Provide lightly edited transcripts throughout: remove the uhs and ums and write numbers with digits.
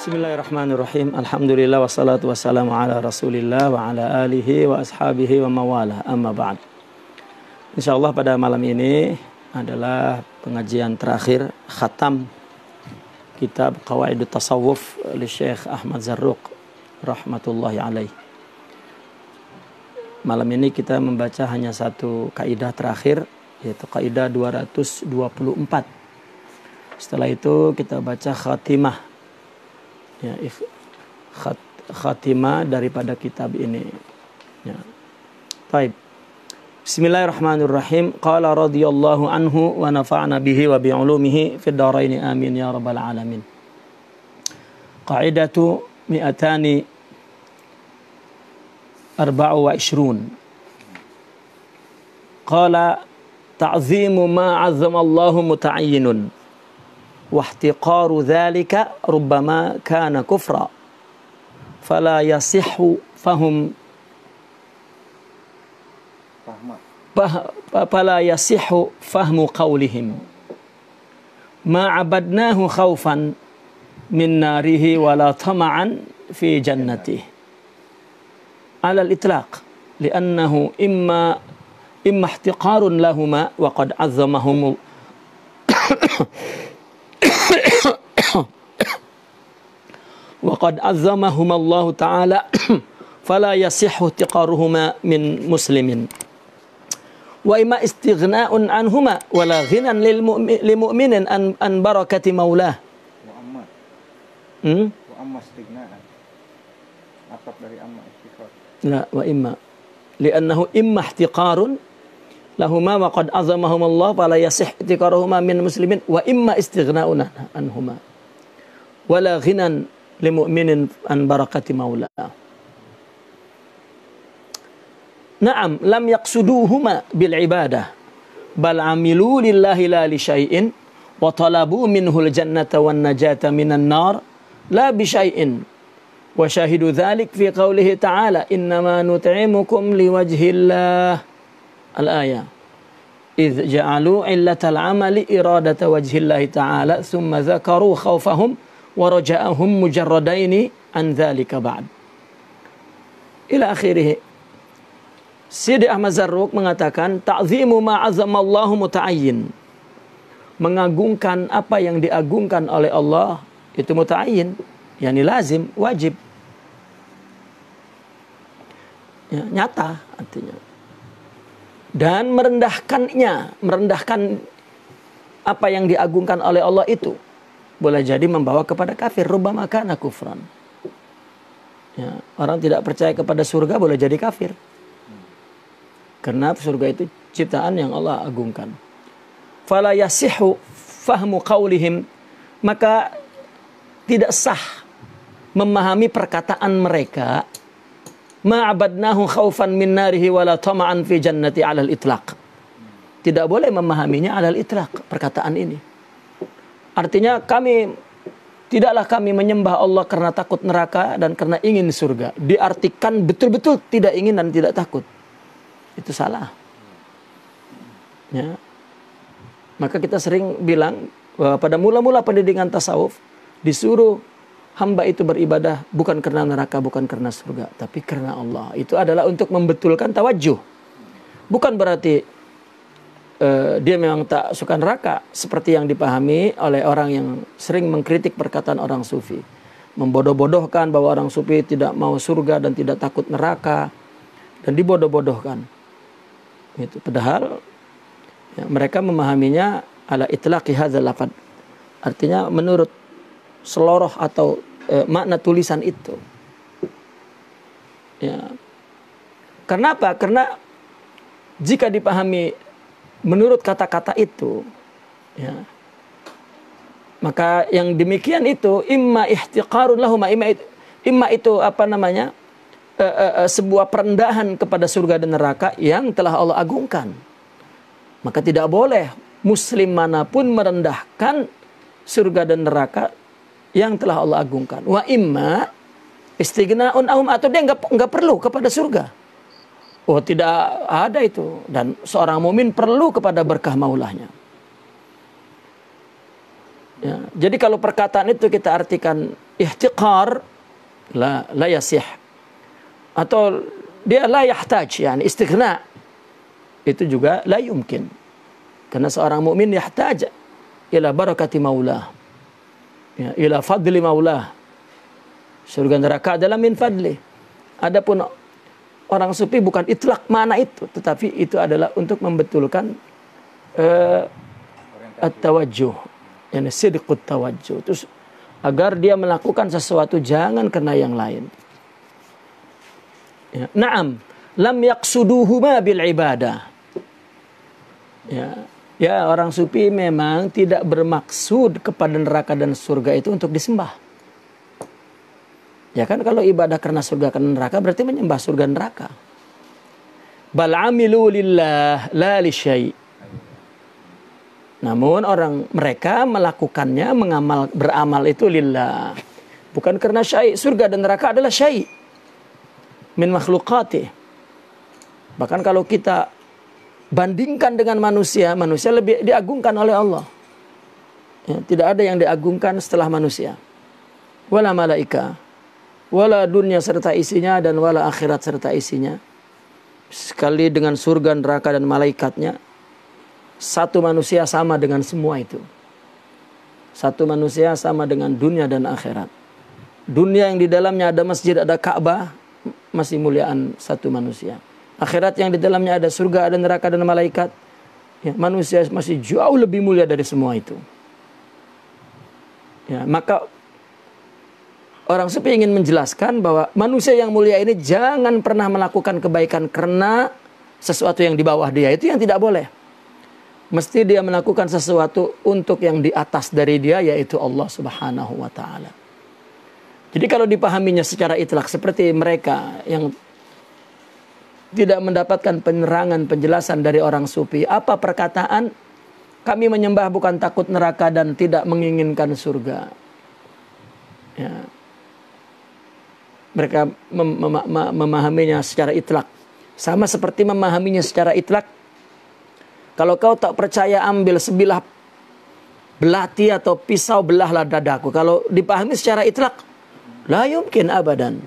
Bismillahirrahmanirrahim. Alhamdulillah wassalatu wassalamu ala Rasulillah wa ala alihi wa ashabihi wa mawalah. Amma ba'd. Insyaallah pada malam ini adalah pengajian terakhir khatam kitab Qawaidut Tasawuf oleh Syekh Ahmad Zarruq rahmatullahi alaih. Malam ini kita membaca hanya satu kaidah terakhir, yaitu kaidah 224. Setelah itu kita baca khatimah, ya, khatimah daripada kitab ini. Ya. Baik. Bismillahirrahmanirrahim. Qala radhiyallahu anhu wa nafa'na bihi wa bi'ulumihi fid dharain amin ya rabbal alamin. Qaidatu 224. Qala ta'zimu ma 'azzama Allahu muta'ayyinun. واحتقار ذلك ربما كان كفرا فلا يصح فهم قولهم ما عبدناه خوفا من ناره ولا طمعا في جنته على الإطلاق لأنه إما احتقار لهما وقد عظمهم وقد عظمهما الله تعالى فلا يصح احتقارهما من مسلم وإما استغناء عنهما ولا غنى لمؤمن عن بركة مولاه. وأما استغناء أطلق dari amma istiqrar. لا وإما لأنه إما احتقار لهما وقد عظمهما الله فلا يصح احتقارهما من مسلم وإما استغناء عنهما ولا غنى لمؤمن عن بركة مولاه. نعم لم يقصدوهما بالعبادة بل عملوا لله لا لشيء وطلبوا منه الجنة والنجاة من النار لا بشيء وشاهدوا ذلك في قوله تعالى إنما نطعمكم لوجه الله الآية إذ جعلوا علة العمل إرادة وجه الله تعالى ثم ذكروا خوفهم ورجاءهم مجردين عن ذلك بعد إلى آخره. Sidi Ahmad Zarruq mengatakan ta'zimu ma'azzamallahu muta'ayyin, mengagungkan apa yang diagungkan oleh Allah itu muta'ayyin, yakni lazim, wajib, ya, nyata artinya. Dan merendahkan apa yang diagungkan oleh Allah itu boleh jadi membawa kepada kafir, rubbama kana kufran. Ya, orang tidak percaya kepada surga boleh jadi kafir. Karena surga itu ciptaan yang Allah agungkan. Fala yasihu fahmu qaulihim, maka tidak sah memahami perkataan mereka ma'abadnahu khaufan min narihi wala tama'an fi jannati 'alal itlaq. Tidak boleh memahaminya 'alal itlaq perkataan ini. Artinya tidaklah kami menyembah Allah karena takut neraka dan karena ingin surga. Diartikan betul-betul tidak ingin dan tidak takut. Itu salah. Ya. Maka kita sering bilang bahwa pada mula-mula pendidikan tasawuf disuruh hamba itu beribadah bukan karena neraka, bukan karena surga, tapi karena Allah. Itu adalah untuk membetulkan tawajuh. Bukan berarti dia memang tak suka neraka, seperti yang dipahami oleh orang yang sering mengkritik perkataan orang sufi. Membodoh-bodohkan bahwa orang sufi tidak mau surga dan tidak takut neraka. Dan dibodoh-bodohkan. Itu. Padahal ya, mereka memahaminya ala itlaqi hadzal lafaz. Artinya menurut seloroh atau makna tulisan itu. Ya. Karena apa? Karena jika dipahami menurut kata-kata itu, ya, maka yang demikian itu imma ihtiqarun lahuma, imma itu apa namanya, sebuah perendahan kepada surga dan neraka yang telah Allah agungkan. Maka tidak boleh muslim manapun merendahkan surga dan neraka yang telah Allah agungkan. Wa imma istighna'un ahum, atau dia enggak perlu kepada surga. Oh, tidak ada itu. Dan seorang mukmin perlu kepada berkah maulahnya. Ya, jadi kalau perkataan itu kita artikan ihtiqar, la yasih. Atau dia la yahtaj, yani istighna, itu juga la yumkin. Karena seorang mukmin yahtaj ila barakati maulah, ya, ila fadli maulah. Surga neraka adalah min fadli. Adapun orang sufi bukan itlak mana itu, tetapi itu adalah untuk membetulkan at-tawajjuh, yani sidqut tawajjuh. Terus agar dia melakukan sesuatu jangan karena yang lain. Ya. Naam, lam yaqsuduhuma bil ibadah. Ya, orang sufi memang tidak bermaksud kepada neraka dan surga itu untuk disembah. Ya kan, kalau ibadah karena surga karena neraka berarti menyembah surga neraka. Bal amilu lillah la li syai'. Namun mereka melakukannya, beramal itu lillah, bukan karena syai'. Surga dan neraka adalah syai' min makhluqati. Bahkan kalau kita bandingkan dengan manusia lebih diagungkan oleh Allah. Ya, tidak ada yang diagungkan setelah manusia. Wala malaika, wala dunia serta isinya, dan wala akhirat serta isinya. Sekali dengan surga, neraka, dan malaikatnya, satu manusia sama dengan semua itu. Satu manusia sama dengan dunia dan akhirat. Dunia yang di dalamnya ada masjid, ada Ka'bah, masih muliaan satu manusia. Akhirat yang di dalamnya ada surga, ada neraka, dan malaikat, ya, manusia masih jauh lebih mulia dari semua itu. Ya, maka orang sufi ingin menjelaskan bahwa manusia yang mulia ini jangan pernah melakukan kebaikan karena sesuatu yang di bawah dia, itu yang tidak boleh. Mesti dia melakukan sesuatu untuk yang di atas dari dia, yaitu Allah Subhanahu wa ta'ala. Jadi kalau dipahaminya secara itlak seperti mereka yang tidak mendapatkan penerangan, penjelasan dari orang sufi, apa perkataan kami menyembah bukan takut neraka dan tidak menginginkan surga. Ya. Mereka memahaminya secara itlak. Sama seperti memahaminya secara itlak, kalau kau tak percaya ambil sebilah belati atau pisau belahlah dadaku. Kalau dipahami secara itlak, la yumkin abadan.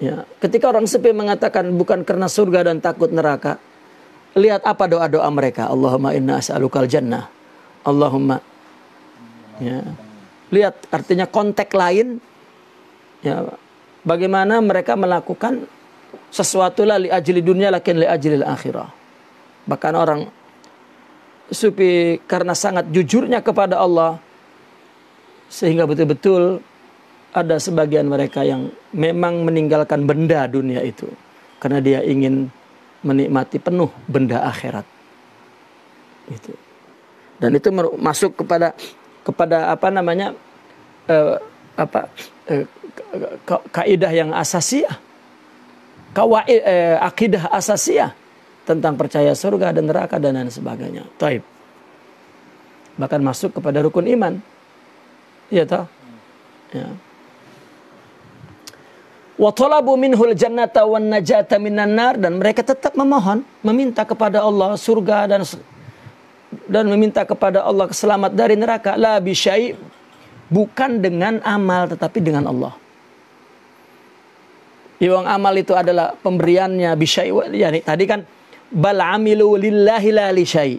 Ya, ketika orang sufi mengatakan bukan karena surga dan takut neraka, lihat apa doa-doa mereka. Allahumma inna as'alukal jannah. Allahumma. Ya. Lihat artinya konteks lain. Ya, bagaimana mereka melakukan sesuatu la li ajli dunia lakin li ajlil akhirah. Bahkan orang sufi karena sangat jujurnya kepada Allah, sehingga betul-betul ada sebagian mereka yang memang meninggalkan benda dunia itu karena dia ingin menikmati penuh benda akhirat. Itu. Dan itu masuk kepada apa namanya kaidah yang asasiyah, akidah asasiyah tentang percaya surga dan neraka dan lain sebagainya. Taib. Bahkan masuk kepada rukun iman. Iya toh? Ya. Wa talabu minhul jannata wan najata minan nar, dan mereka tetap memohon, meminta kepada Allah surga dan meminta kepada Allah selamat dari neraka. La bi syai', bukan dengan amal tetapi dengan Allah. Yang amal itu adalah pemberiannya bi syai', yani tadi kan bal amilu lillahi la li syai'.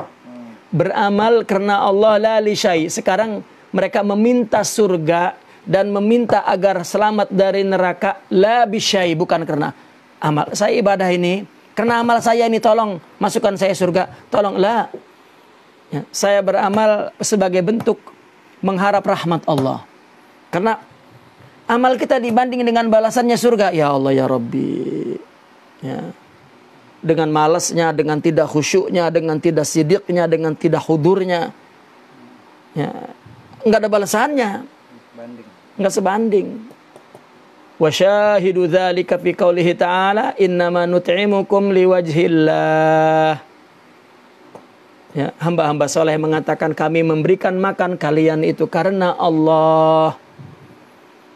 Beramal karena Allah la li syai'. Sekarang mereka meminta surga dan meminta agar selamat dari neraka la bisyai, bukan karena amal. Saya ibadah ini karena amal saya ini, tolong masukkan saya surga, tolong. La. Ya, saya beramal sebagai bentuk mengharap rahmat Allah. Karena amal kita dibanding dengan balasannya surga. Ya Allah ya Rabbi. Ya. Dengan malasnya, dengan tidak khusyuknya, dengan tidak sidiknya, dengan tidak hudurnya. Ya. Enggak ada balasannya. Enggak sebanding. Wa syahidu dzalika fi qoulihi ta'ala innama nut'imukum liwajhillah. Ya, hamba-hamba soleh mengatakan kami memberikan makan kalian itu karena Allah.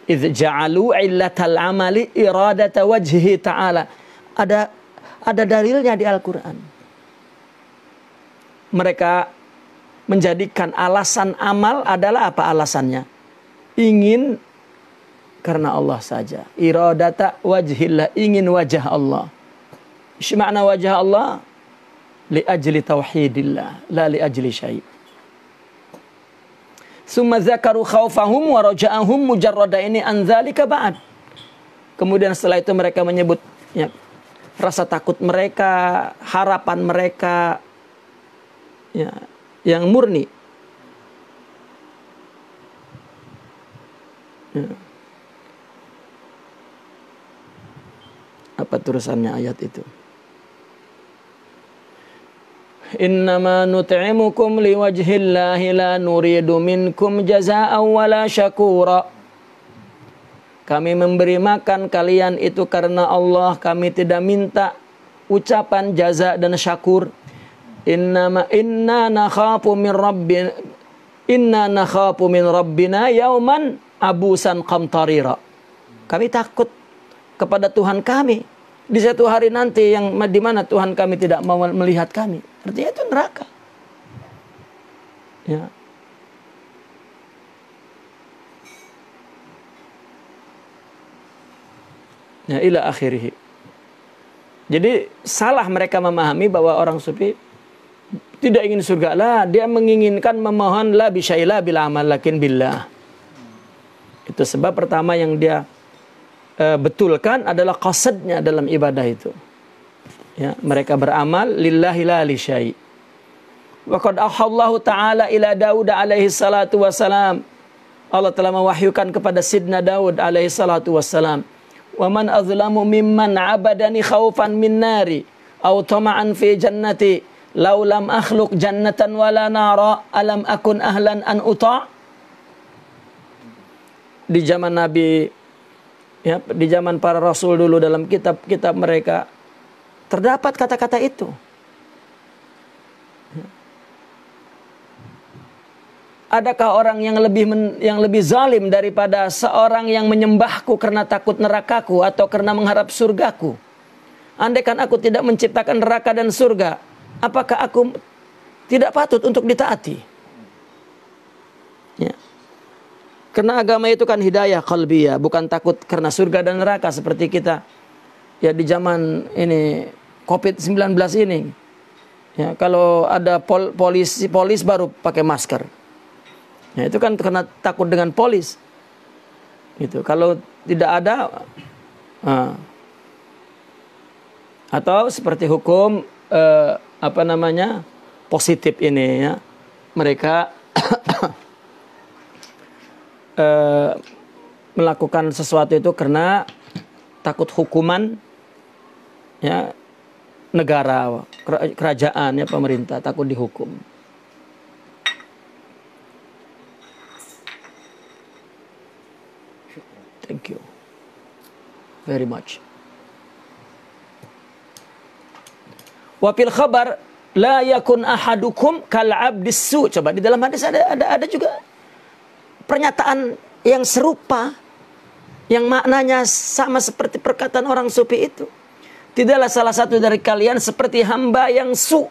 Idz ja'alu illatal amali iradata wajhi ta'ala. Ada dalilnya di Al-Qur'an. Mereka menjadikan alasan amal adalah apa alasannya? Ingin karena Allah saja. Iradata wajhillah, ingin wajah Allah. Makna wajah Allah li ajli tauhidillah, la li ajli syai'. Summa zakaru khaufahum wa raja'ahum mujarrada ini an dzalika ba'd. Kemudian setelah itu mereka menyebut ya, rasa takut mereka, harapan mereka ya, yang murni. Ya. Apa terusannya ayat itu? Innama nut'imukum liwajhillahi la nuridu minkum jazaa'an wala syakura. Kami memberi makan kalian itu karena Allah, kami tidak minta ucapan jaza dan syakur. Inna nakhafu min rabbina yauman abusan qamtarira. Kami takut kepada Tuhan kami di satu hari nanti yang di mana Tuhan kami tidak mau melihat kami. Artinya itu neraka. Ya. Ya, ila akhirih. Jadi salah mereka memahami bahwa orang sufi tidak ingin surga lah, dia menginginkan memohon la bisyailah bila amal lakin billah. Itu sebab pertama yang dia betulkan adalah qasadnya dalam ibadah itu. Ya, mereka beramal lillahi la li syai'. Wa qad auhallahu ta'ala ila Daud alaihi salatu wassalam. Allah telah mewahyukan kepada Sidna Daud alaihi salatu wassalam. Wa man azlamu mimman 'abadani khaufan min nari aw tama'an fi jannati law lam akhluq jannatan wala nara alam akun ahlan an uta'. Di zaman Nabi ya, di zaman para rasul dulu dalam kitab-kitab mereka terdapat kata-kata itu. Adakah orang yang lebih zalim daripada seorang yang menyembahku karena takut nerakaku atau karena mengharap surgaku? Andaikan aku tidak menciptakan neraka dan surga, apakah aku tidak patut untuk ditaati? Ya. Karena agama itu kan hidayah qalbiyah, bukan takut karena surga dan neraka seperti kita ya di zaman ini COVID-19 ini. Ya, kalau ada polis baru pakai masker. Ya, itu kan karena takut dengan polis. Gitu. Kalau tidak ada atau seperti hukum positif ini ya. Mereka melakukan sesuatu itu karena takut hukuman ya negara, kerajaan ya, pemerintah, takut dihukum. Thank you very much. Wa fil khabar la yakun ahadukum kal 'abdis su. Coba di dalam hadis ada juga pernyataan yang serupa, yang maknanya sama seperti perkataan orang sufi itu. Tidaklah salah satu dari kalian seperti hamba yang su.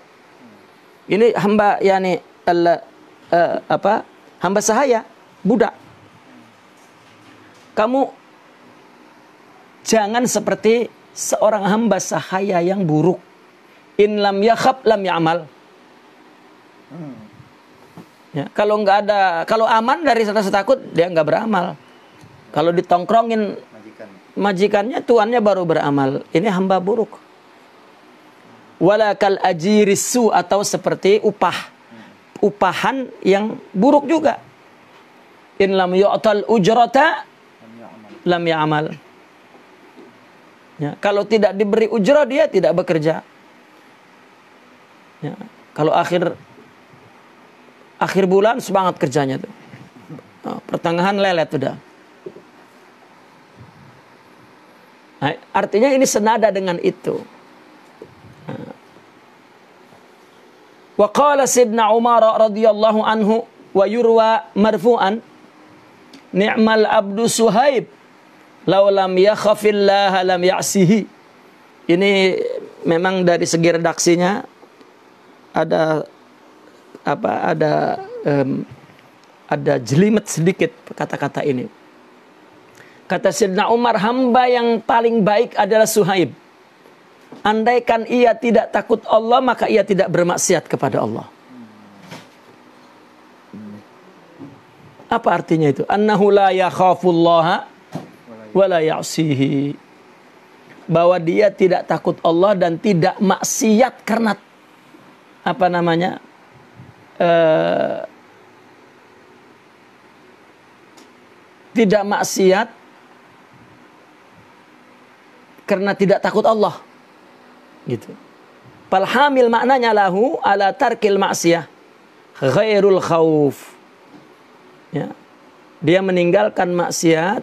Ini hamba yani hamba sahaya, budak. Kamu jangan seperti seorang hamba sahaya yang buruk. In lam yakhab lam ya'mal. Ya, kalau aman dari rasa takut, dia nggak beramal. Kalau ditongkrongin majikannya, tuannya baru beramal. Ini hamba buruk. Wala kal ajirisu, atau seperti upahan yang buruk juga. In lam yu'tal ujrata lam ya'mal. Ya, kalau tidak diberi ujrah, dia tidak bekerja. Ya, kalau akhir bulan semangat kerjanya tuh. Pertengahan lelet sudah. Nah, artinya ini senada dengan itu. Wa qala Sayyidina Umar radhiyallahu anhu wa yurwa marfu'an ni'mal abdu Suhaib law lam yakhafillaha lam ya'sihi. Ini memang dari segi redaksinya ada ada jelimet sedikit kata-kata ini. Kata Sayyidina Umar, hamba yang paling baik adalah Suhaib. Andaikan ia tidak takut Allah, maka ia tidak bermaksiat kepada Allah. Apa artinya itu? Annahu la yakhafullaha wa la ya'sihi. Bahwa dia tidak takut Allah dan tidak maksiat karena tidak maksiat karena tidak takut Allah. Gitu. Falhamil maknanya lahu ala tarkil maksiyah ghairul khauf. Ya. Dia meninggalkan maksiat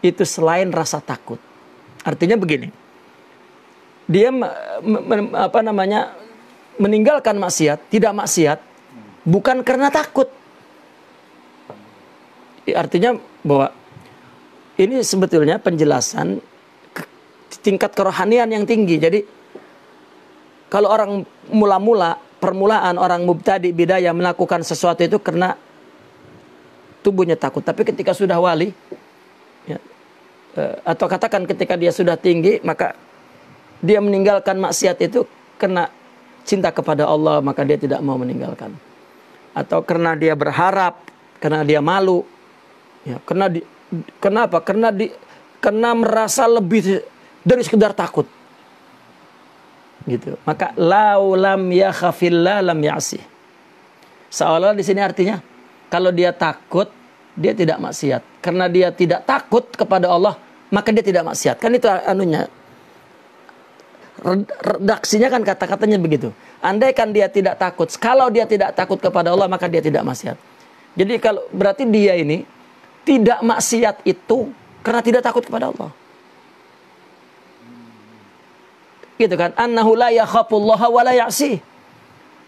itu selain rasa takut. Artinya begini. Dia meninggalkan maksiat, tidak maksiat bukan karena takut. Artinya bahwa ini sebetulnya penjelasan tingkat kerohanian yang tinggi. Jadi kalau orang permulaan orang mubtadi bidayah melakukan sesuatu itu karena tubuhnya takut. Tapi ketika sudah wali, ya, atau katakan ketika dia sudah tinggi, maka dia meninggalkan maksiat itu karena cinta kepada Allah, maka dia tidak mau meninggalkan. Atau karena dia berharap, karena dia malu, ya, kenapa? Karena merasa lebih dari sekedar takut. Gitu. Maka laulam yakhafillah lam ya'sih. Seolah di sini artinya kalau dia takut, dia tidak maksiat. Karena dia tidak takut kepada Allah, maka dia tidak maksiat. Kan itu anunya. Redaksinya kan kata-katanya begitu. Andaikan dia tidak takut, kalau dia tidak takut kepada Allah, maka dia tidak maksiat. Jadi kalau berarti dia ini tidak maksiat itu karena tidak takut kepada Allah. Gitu kan? Annahu la yakhafullaha wa la ya'sih.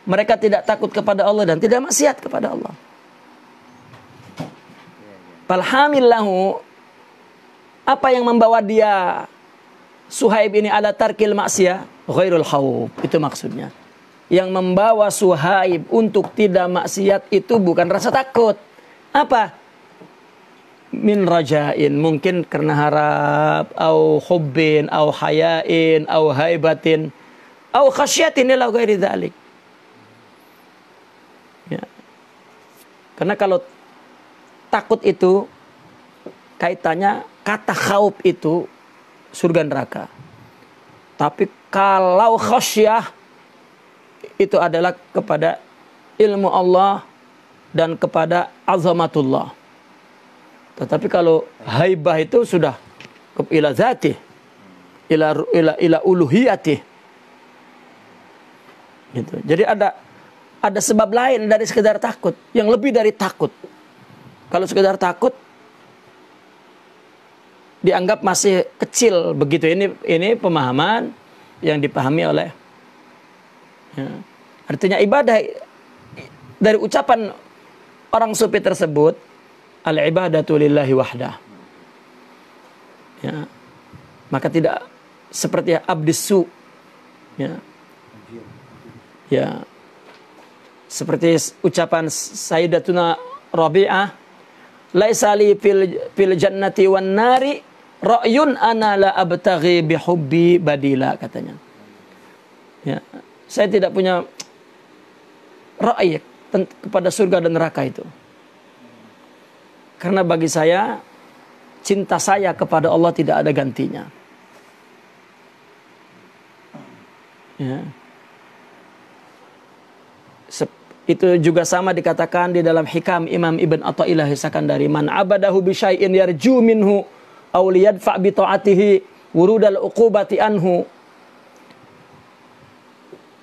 Mereka tidak takut kepada Allah dan tidak maksiat kepada Allah. Falhamillahu, apa yang membawa dia Suhaib ini ala tarkil maksiyah ghairul khawf, itu maksudnya. Yang membawa Suhaib untuk tidak maksiat itu bukan rasa takut. Apa? Min rajain, mungkin karena harap, au hubbin, au hayain, au haibatin, au khasyatin ila ghairi dzalik. Ya. Karena kalau takut itu kaitannya kata khauf itu surga neraka. Tapi kalau khasyah itu adalah kepada ilmu Allah dan kepada azamatullah. Tetapi kalau haibah itu sudah ila zatih, ila uluhiyatih. Gitu. Jadi ada sebab lain dari sekedar takut, yang lebih dari takut. Kalau sekedar takut dianggap masih kecil begitu. Ini pemahaman yang dipahami oleh, ya, artinya ibadah dari ucapan orang sufi tersebut, al-ibadatu lillahi wahdah. Ya. Maka tidak seperti abdisu. Ya. Ya. Seperti ucapan Sayyidatuna Rabi'ah, laisa li fil jannati wan nari ra'yun ana la abtaghi bihubbi badila, katanya. Ya. Saya tidak punya ra'y kepada surga dan neraka itu. Karena bagi saya, cinta saya kepada Allah tidak ada gantinya. Ya. Itu juga sama dikatakan di dalam Hikam Imam Ibn Athaillah Sakandari, man abadahu bi syai'in yarju minhu aw liyadfa bi ta'atihi wurudal uqubati anhu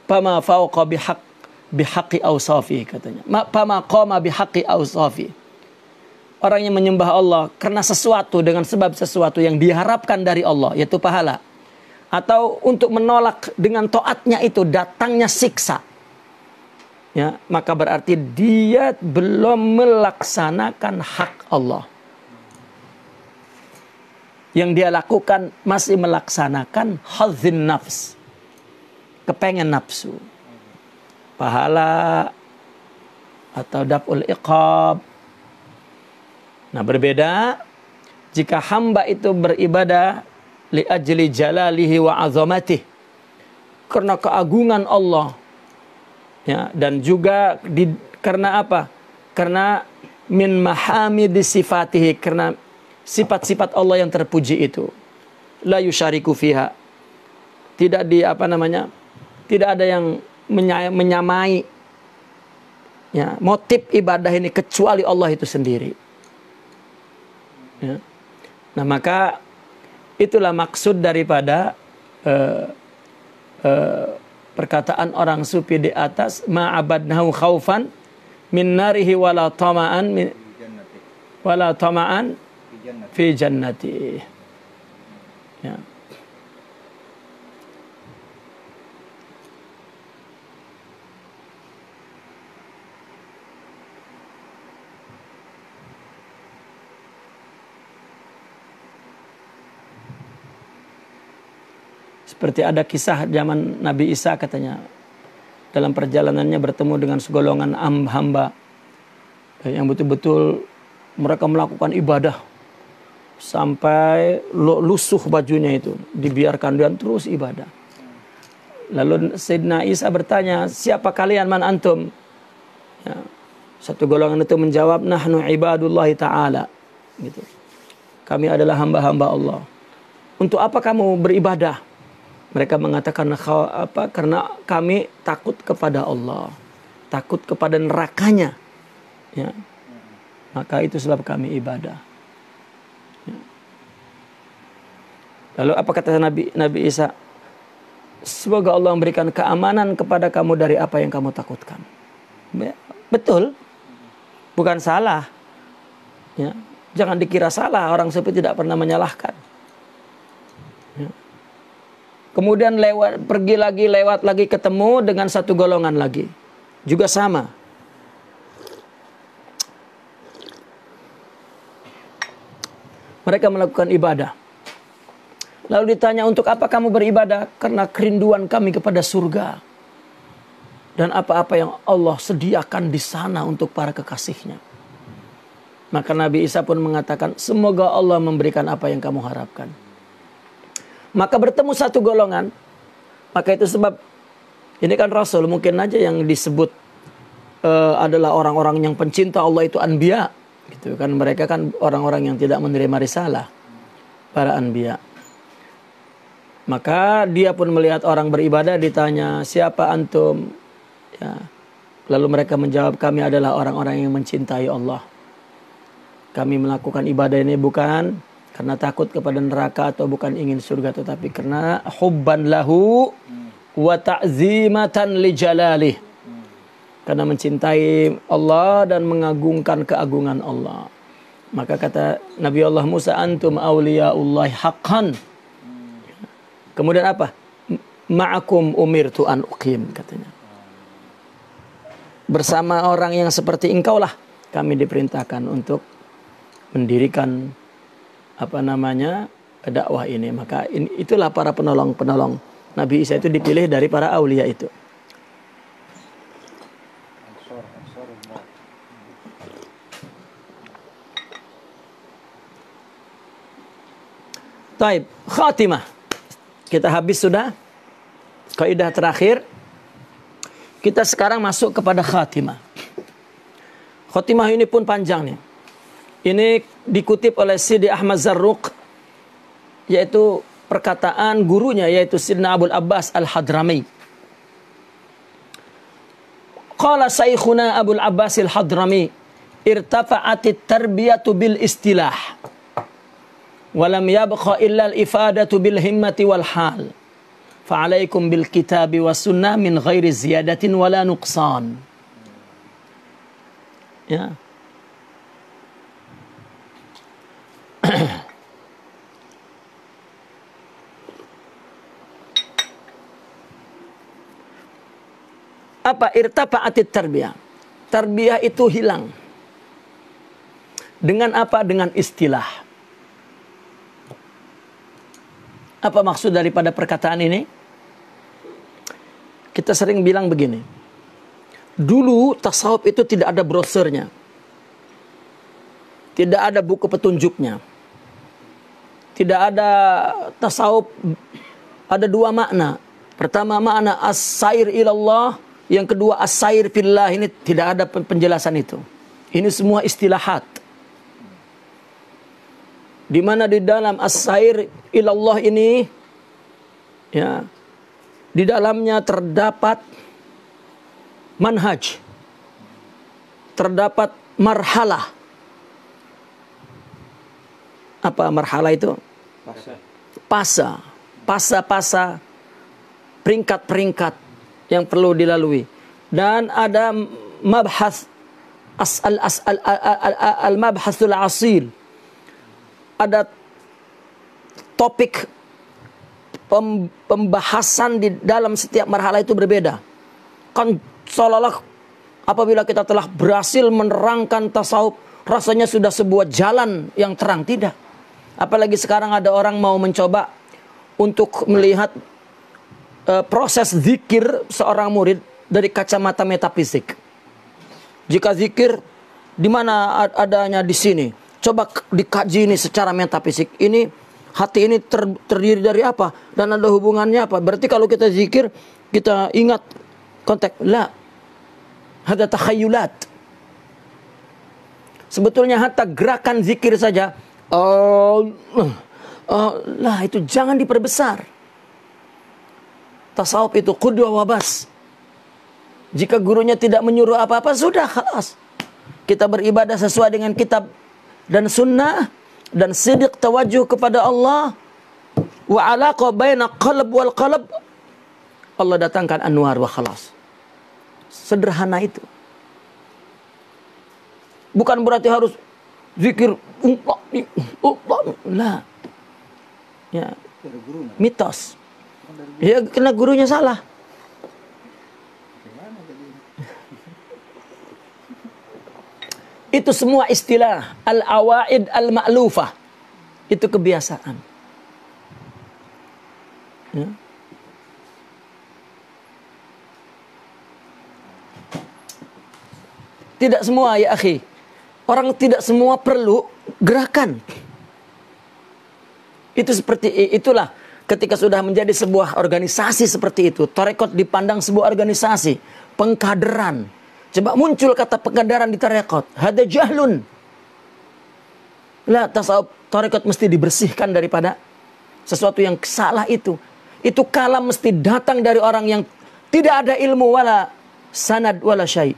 fama fawqa bihaqqi awsafi, katanya. Fama qama bihaqqi awsafi. Orang yang menyembah Allah karena sesuatu, dengan sebab sesuatu yang diharapkan dari Allah, yaitu pahala, atau untuk menolak dengan taatnya itu datangnya siksa, ya, maka berarti dia belum melaksanakan hak Allah. Yang dia lakukan masih melaksanakan hadzin nafs, kepengen nafsu. pahala atau daf'ul iqab. Nah, berbeda jika hamba itu beribadah li ajli jalalihi wa azamatih, karena keagungan Allah, ya, dan juga karena apa? Karena min mahamidi sifatihi, karena sifat-sifat Allah yang terpuji itu. La yusyariku fiha, tidak tidak ada yang menyamai, ya, motif ibadah ini kecuali Allah itu sendiri, ya. Nah, maka itulah maksud daripada perkataan orang sufi di atas, ma'abadnahu khaufan min narihi wala tama'an fi jannati. Ya. Seperti ada kisah zaman Nabi Isa, katanya dalam perjalanannya bertemu dengan segolongan hamba yang betul-betul mereka melakukan ibadah sampai lusuh bajunya itu, dibiarkan dan terus ibadah. Lalu Sayyidina Isa bertanya, siapa kalian, man antum? Ya, satu golongan itu menjawab, nahnu ibadullahi ta'ala, gitu. Kami adalah hamba-hamba Allah. Untuk apa kamu beribadah? Mereka mengatakan, karena kami takut kepada Allah, takut kepada nerakanya, ya. Maka itu sebab kami ibadah, ya. Lalu apa kata Nabi Isa? Semoga Allah memberikan keamanan kepada kamu dari apa yang kamu takutkan. Betul, bukan salah, ya. Jangan dikira salah, orang seperti tidak pernah menyalahkan, ya. Kemudian lewat lagi ketemu dengan satu golongan lagi, juga sama. Mereka melakukan ibadah. Lalu ditanya, untuk apa kamu beribadah? Karena kerinduan kami kepada surga dan apa-apa yang Allah sediakan di sana untuk para kekasihnya. Maka Nabi Isa pun mengatakan, semoga Allah memberikan apa yang kamu harapkan. Maka bertemu satu golongan. Maka itu sebab ini kan Rasul, mungkin aja yang disebut adalah orang-orang yang pencinta Allah itu anbiya, gitu kan. Mereka kan orang-orang yang tidak menerima risalah, para anbiya. Maka dia pun melihat orang beribadah, ditanya, siapa antum? Ya. Lalu mereka menjawab, kami adalah orang-orang yang mencintai Allah. Kami melakukan ibadah ini bukan karena takut kepada neraka atau bukan ingin surga, tetapi karena hubban lahu wa ta'zimatan li jalalih. Karena mencintai Allah dan mengagungkan keagungan Allah. Maka kata Nabi Allah Musa, antum awliyaullahi haqqan. Kemudian apa? Ma'akum umirtu an uqim, katanya. Bersama orang yang seperti engkaulah kami diperintahkan untuk mendirikan dakwah ini. Maka itulah para penolong-penolong. Nabi Isa itu dipilih dari para aulia itu. Taib, khatimah. Kita habis sudah kaidah terakhir. Kita sekarang masuk kepada khatimah. Khatimah ini pun panjang nih. Ini dikutip oleh Sidi Ahmad Zarruq, yaitu perkataan gurunya, yaitu Sidna Abul Abbas Al-Hadrami. Qala Syekhuna Abul Abbas Al-Hadrami, irtafa'atit tarbiyatu bil istilah, walam yabqa illa al-ifadatu bil himmati wal hal. Fa'alaikum bil kitabi was sunnah min ghairi ziyadatin wala nuqsan. Ya. Apa irtafa'atit tarbiyah? Tarbiyah itu hilang. Dengan apa? Dengan istilah. Apa maksud daripada perkataan ini? Kita sering bilang begini. Dulu tasawuf itu tidak ada brosurnya. Tidak ada buku petunjuknya. Tidak ada tasawuf, ada dua makna. Pertama makna as-sair ilallah, yang kedua as-sair fillah. Ini tidak ada penjelasan itu. Ini semua istilahat. Di mana di dalam as-sair ilallah ini, ya, di dalamnya terdapat manhaj, terdapat marhalah. Apa marhalah itu? Pasa, peringkat-peringkat yang perlu dilalui. Dan ada mabhas al-mabhasul asil. Ada topik pembahasan di dalam setiap marhalah itu berbeda. Kan seolah-olah apabila kita telah berhasil menerangkan tasawuf, rasanya sudah sebuah jalan yang terang. Tidak. Apalagi sekarang ada orang mau mencoba untuk melihat proses zikir seorang murid dari kacamata metafisik. Jika zikir di mana adanya di sini, coba dikaji ini secara metafisik. Ini hati ini terdiri dari apa dan ada hubungannya apa? Berarti kalau kita zikir kita ingat konteks. La, hada takhayulat. Sebetulnya hatta gerakan zikir saja, lah itu jangan diperbesar. Tasawuf itu qudwah wa bas. Jika gurunya tidak menyuruh apa-apa, sudah khalas. Kita beribadah sesuai dengan kitab dan sunnah dan sidq tawajuh kepada Allah. Wa alaqa baina qalb wal qalb. Allah datangkan anwar wa khalas. Sederhana itu. Bukan berarti harus zikir lah. Ya, mitos. Ya, karena gurunya salah. Itu semua istilah al-awaid al-ma'lufah. Itu kebiasaan. Ya. Tidak semua ya akhi. Orang tidak semua perlu gerakan. Itu seperti itulah ketika sudah menjadi sebuah organisasi seperti itu. Tarekat dipandang sebuah organisasi, pengkaderan. Coba muncul kata pengkaderan di tarekat. Hada jahlun. Lah, tasawuf tarekat mesti dibersihkan daripada sesuatu yang salah itu. Itu kalam mesti datang dari orang yang tidak ada ilmu wala sanad wala syai'.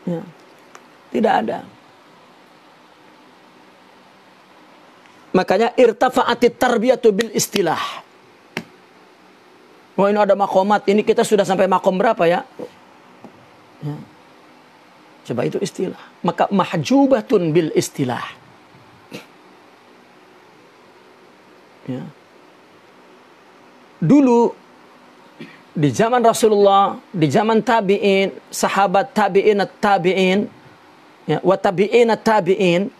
Ya, tidak ada. Makanya irtafa'atit tarbiyatu bil istilah. Wah, ini ada makomat. Ini kita sudah sampai makom berapa ya? Ya. Coba itu istilah. Maka mahjubatun bil istilah. Ya. Dulu di zaman Rasulullah, di zaman tabi'in, sahabat tabi'in at-tabi'in, ya, wa tabi'in at-tabi'in,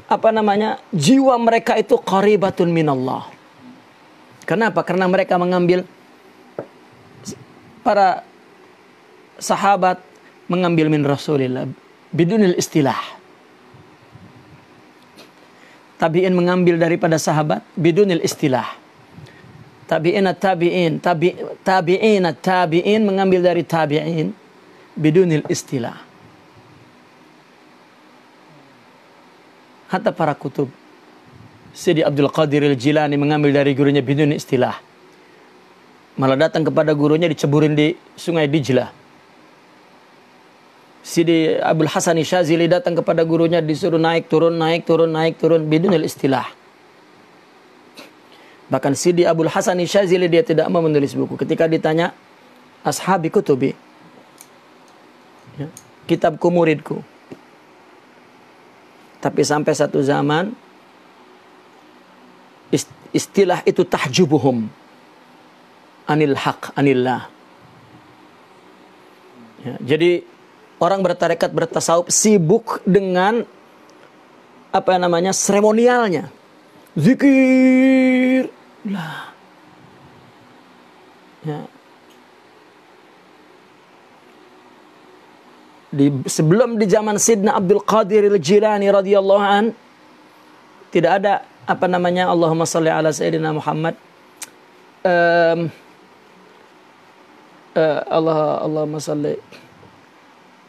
apa namanya? Jiwa mereka itu qaribatun minallah. Kenapa? Karena mereka mengambil, para sahabat mengambil min Rasulillah bidunil istilah. Tabi'in mengambil daripada sahabat bidunil istilah. Tabi'in at-tabi'in mengambil dari tabi'in bidunil istilah. Hatta para kutub. Sidi Abdul Qadir al-Jilani mengambil dari gurunya bidunil istilah. Malah datang kepada gurunya diceburin di sungai Dijlah. Sidi Abdul Hasan Syazili datang kepada gurunya disuruh naik turun bidunil istilah. Bahkan Sidi Abdul Hasan Syazili dia tidak mau menulis buku. Ketika ditanya, ashabi kutubi, ya, kitabku muridku. Tapi sampai satu zaman, istilah itu tahjubuhum anil haq, anillah. Ya, jadi orang bertarekat bertasawuf sibuk dengan apa namanya seremonialnya. Zikir Lah. Ya. Sebelum di zaman Sidna Abdul Qadir Al-Jilani radhiyallahu an, tidak ada apa namanya Allahumma salli ala Sayyidina Muhammad. Allahumma salli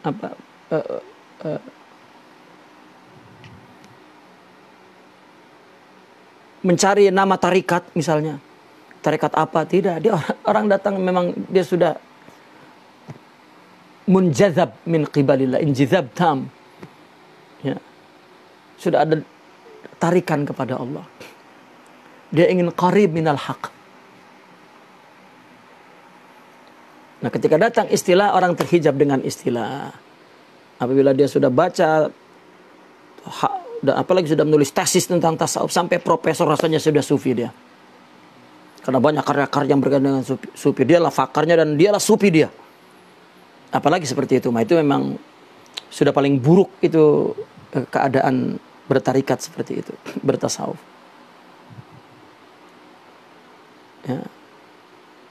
apa mencari nama tarikat misalnya. Tarikat apa? Tidak. Dia orang datang memang dia sudah munjazab min qibalillah, injizab tam. Ya. Sudah ada tarikan kepada Allah. Dia ingin qarib minal haq. Nah, ketika datang istilah, orang terhijab dengan istilah. Apabila dia sudah baca, dan apalagi sudah menulis tesis tentang tasawuf, sampai profesor rasanya sudah sufi dia. Karena banyak karya-karya yang berkaitan dengan sufi. Dialah fakarnya dan dialah sufi dia. Apalagi seperti itu. Nah, itu memang sudah paling buruk itu keadaan bertarikat seperti itu. Bertasawuf. Ya.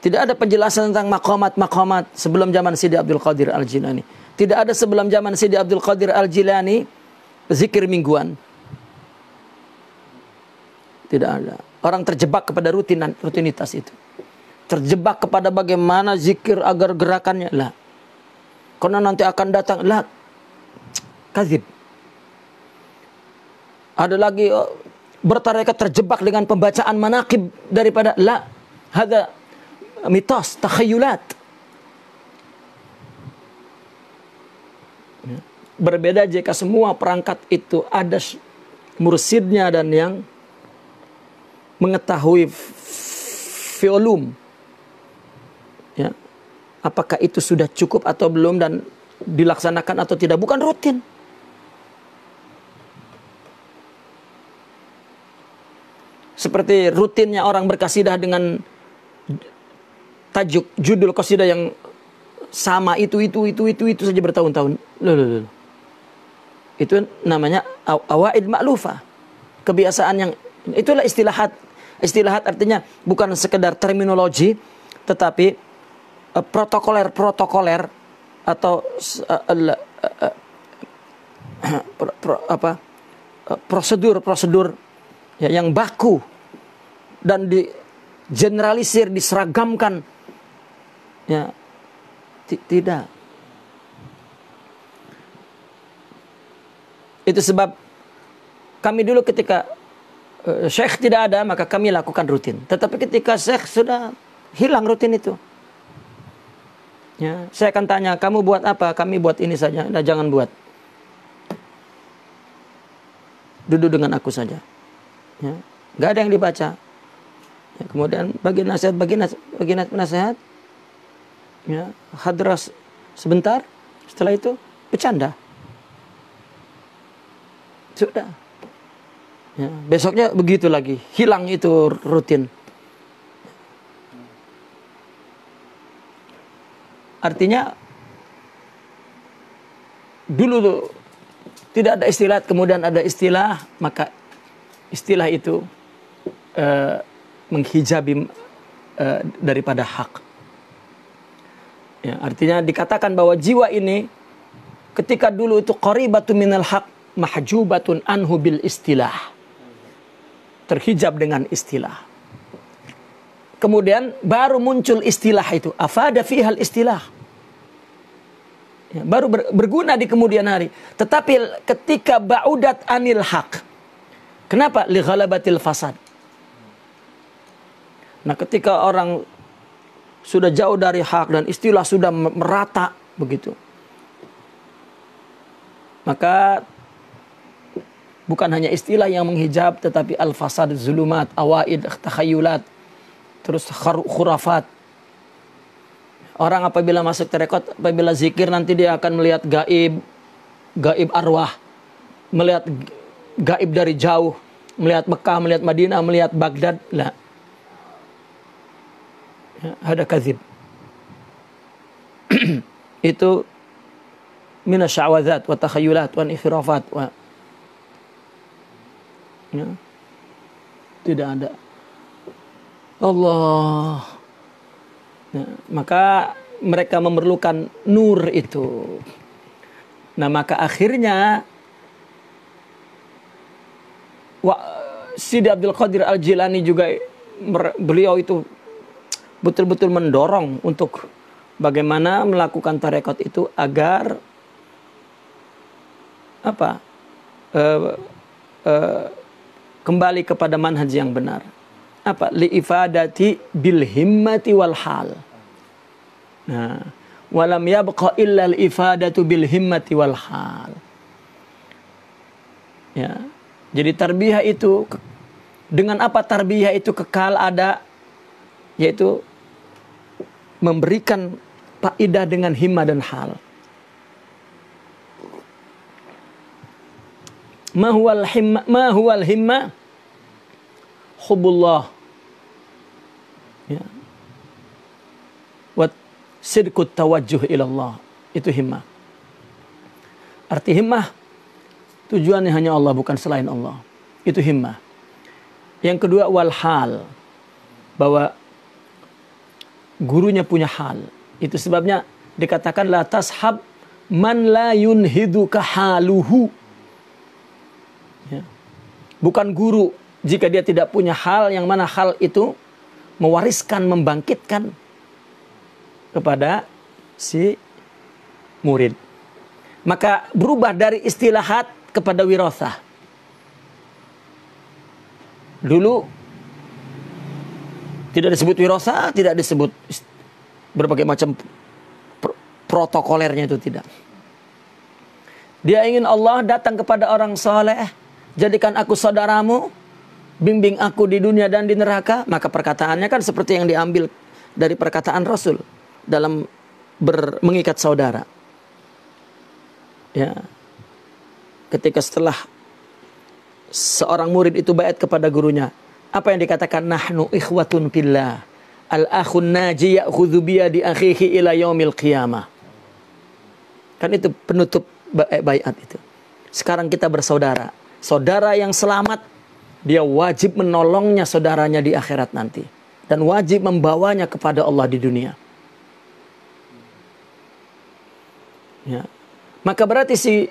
Tidak ada penjelasan tentang maqamat-maqamat sebelum zaman Sidi Abdul Qadir Al-Jilani. Tidak ada sebelum zaman Sidi Abdul Qadir Al-Jilani zikir mingguan. Tidak ada. Orang terjebak kepada rutinitas itu. Terjebak kepada bagaimana zikir agar gerakannya. Lah. Karena nanti akan datang. Lah. Kadzib. Ada lagi bertarekat terjebak dengan pembacaan manaqib daripada. La. Hada mitos, takhayulat. Berbeda jika semua perangkat itu ada mursidnya dan yang mengetahui fi'lum. Ya. Apakah itu sudah cukup atau belum dan dilaksanakan atau tidak, bukan rutin. Seperti rutinnya orang berkasidah dengan tajuk judul qasidah yang sama itu saja bertahun-tahun. Loh. Itu namanya awaid ma'lufah. Kebiasaan yang itulah istilahat. Istilahat artinya bukan sekedar terminologi, tetapi protokoler atau prosedur ya, yang baku dan digeneralisir, diseragamkan. Ya, tidak. Itu sebab kami dulu ketika syekh tidak ada, maka kami lakukan rutin. Tetapi ketika syekh sudah hilang rutin itu, ya, saya akan tanya, kamu buat apa? Kami buat ini saja. Nah, jangan buat. Duduk dengan aku saja. Ya, nggak ada yang dibaca. Ya, kemudian bagi nasihat, nasihat. Ya, hadras sebentar. Setelah itu bercanda. Sudah. Ya, besoknya begitu lagi. Hilang itu rutin. Artinya dulu tuh tidak ada istilah, kemudian ada istilah, maka istilah itu menghijabi daripada hak. Ya, artinya dikatakan bahwa jiwa ini ketika dulu itu qaribatun minal haq mahjubatun anhu bil istilah. Terhijab dengan istilah. Kemudian baru muncul istilah itu. Afada fihal istilah. Ya, baru berguna di kemudian hari. Tetapi ketika ba'udat anil haq. Kenapa? Li ghalabatil fasad. Nah, ketika orang sudah jauh dari hak dan istilah sudah merata begitu, maka bukan hanya istilah yang menghijab, tetapi al-fasad, zulumat, awaid, takhayulat, terus khurafat. Orang apabila masuk tarekat, apabila zikir, nanti dia akan melihat gaib arwah, melihat gaib dari jauh, melihat Mekah, melihat Madinah, melihat Baghdad. Lah, ada kadzib. Itu minasya'wadzat wa takhayulat wa inhirafat wa, ya, tidak ada. Allah. Nah, maka mereka memerlukan nur itu. Nah, maka akhirnya Sidi Abdul Qadir Al-Jilani juga, beliau itu betul-betul mendorong untuk bagaimana melakukan tarekat itu agar kembali kepada manhaj yang benar. Li ifadati bil himmati wal hal. Nah, walam yabqa illa al ifadatu bil himmati wal hal. Ya. Jadi tarbiyah itu, dengan apa tarbiyah itu kekal ada, yaitu memberikan faedah dengan himmah dan hal. Ma huwal himma? Hubbullah. Ya. Wa sidqut tawajjuh ilallah. Itu himmah. Arti himmah, tujuannya hanya Allah, bukan selain Allah. Itu himmah. Yang kedua, wal hal. Bahwa gurunya punya hal. Itu sebabnya dikatakan la tashab man la yunhiduka haluhu. Ya. Bukan guru jika dia tidak punya hal, yang mana hal itu mewariskan, membangkitkan kepada si murid. Maka berubah dari istilahat kepada wirasah. Dulu tidak disebut wirasah, tidak disebut berbagai macam protokolernya, itu tidak. Dia ingin Allah datang kepada orang soleh, jadikan aku saudaramu, bimbing aku di dunia dan di neraka. Maka perkataannya kan seperti yang diambil dari perkataan Rasul dalam mengikat saudara. Ya. Ketika setelah seorang murid itu baiat kepada gurunya, apa yang dikatakan? Nahnu ikhwatun fillah, al-akhun naji ya'khudhu biyadi akhihi ila yaumil qiyamah. Kan itu penutup baiat itu. Sekarang kita bersaudara. Saudara yang selamat, dia wajib menolongnya saudaranya di akhirat nanti, dan wajib membawanya kepada Allah di dunia. Ya. Maka berarti si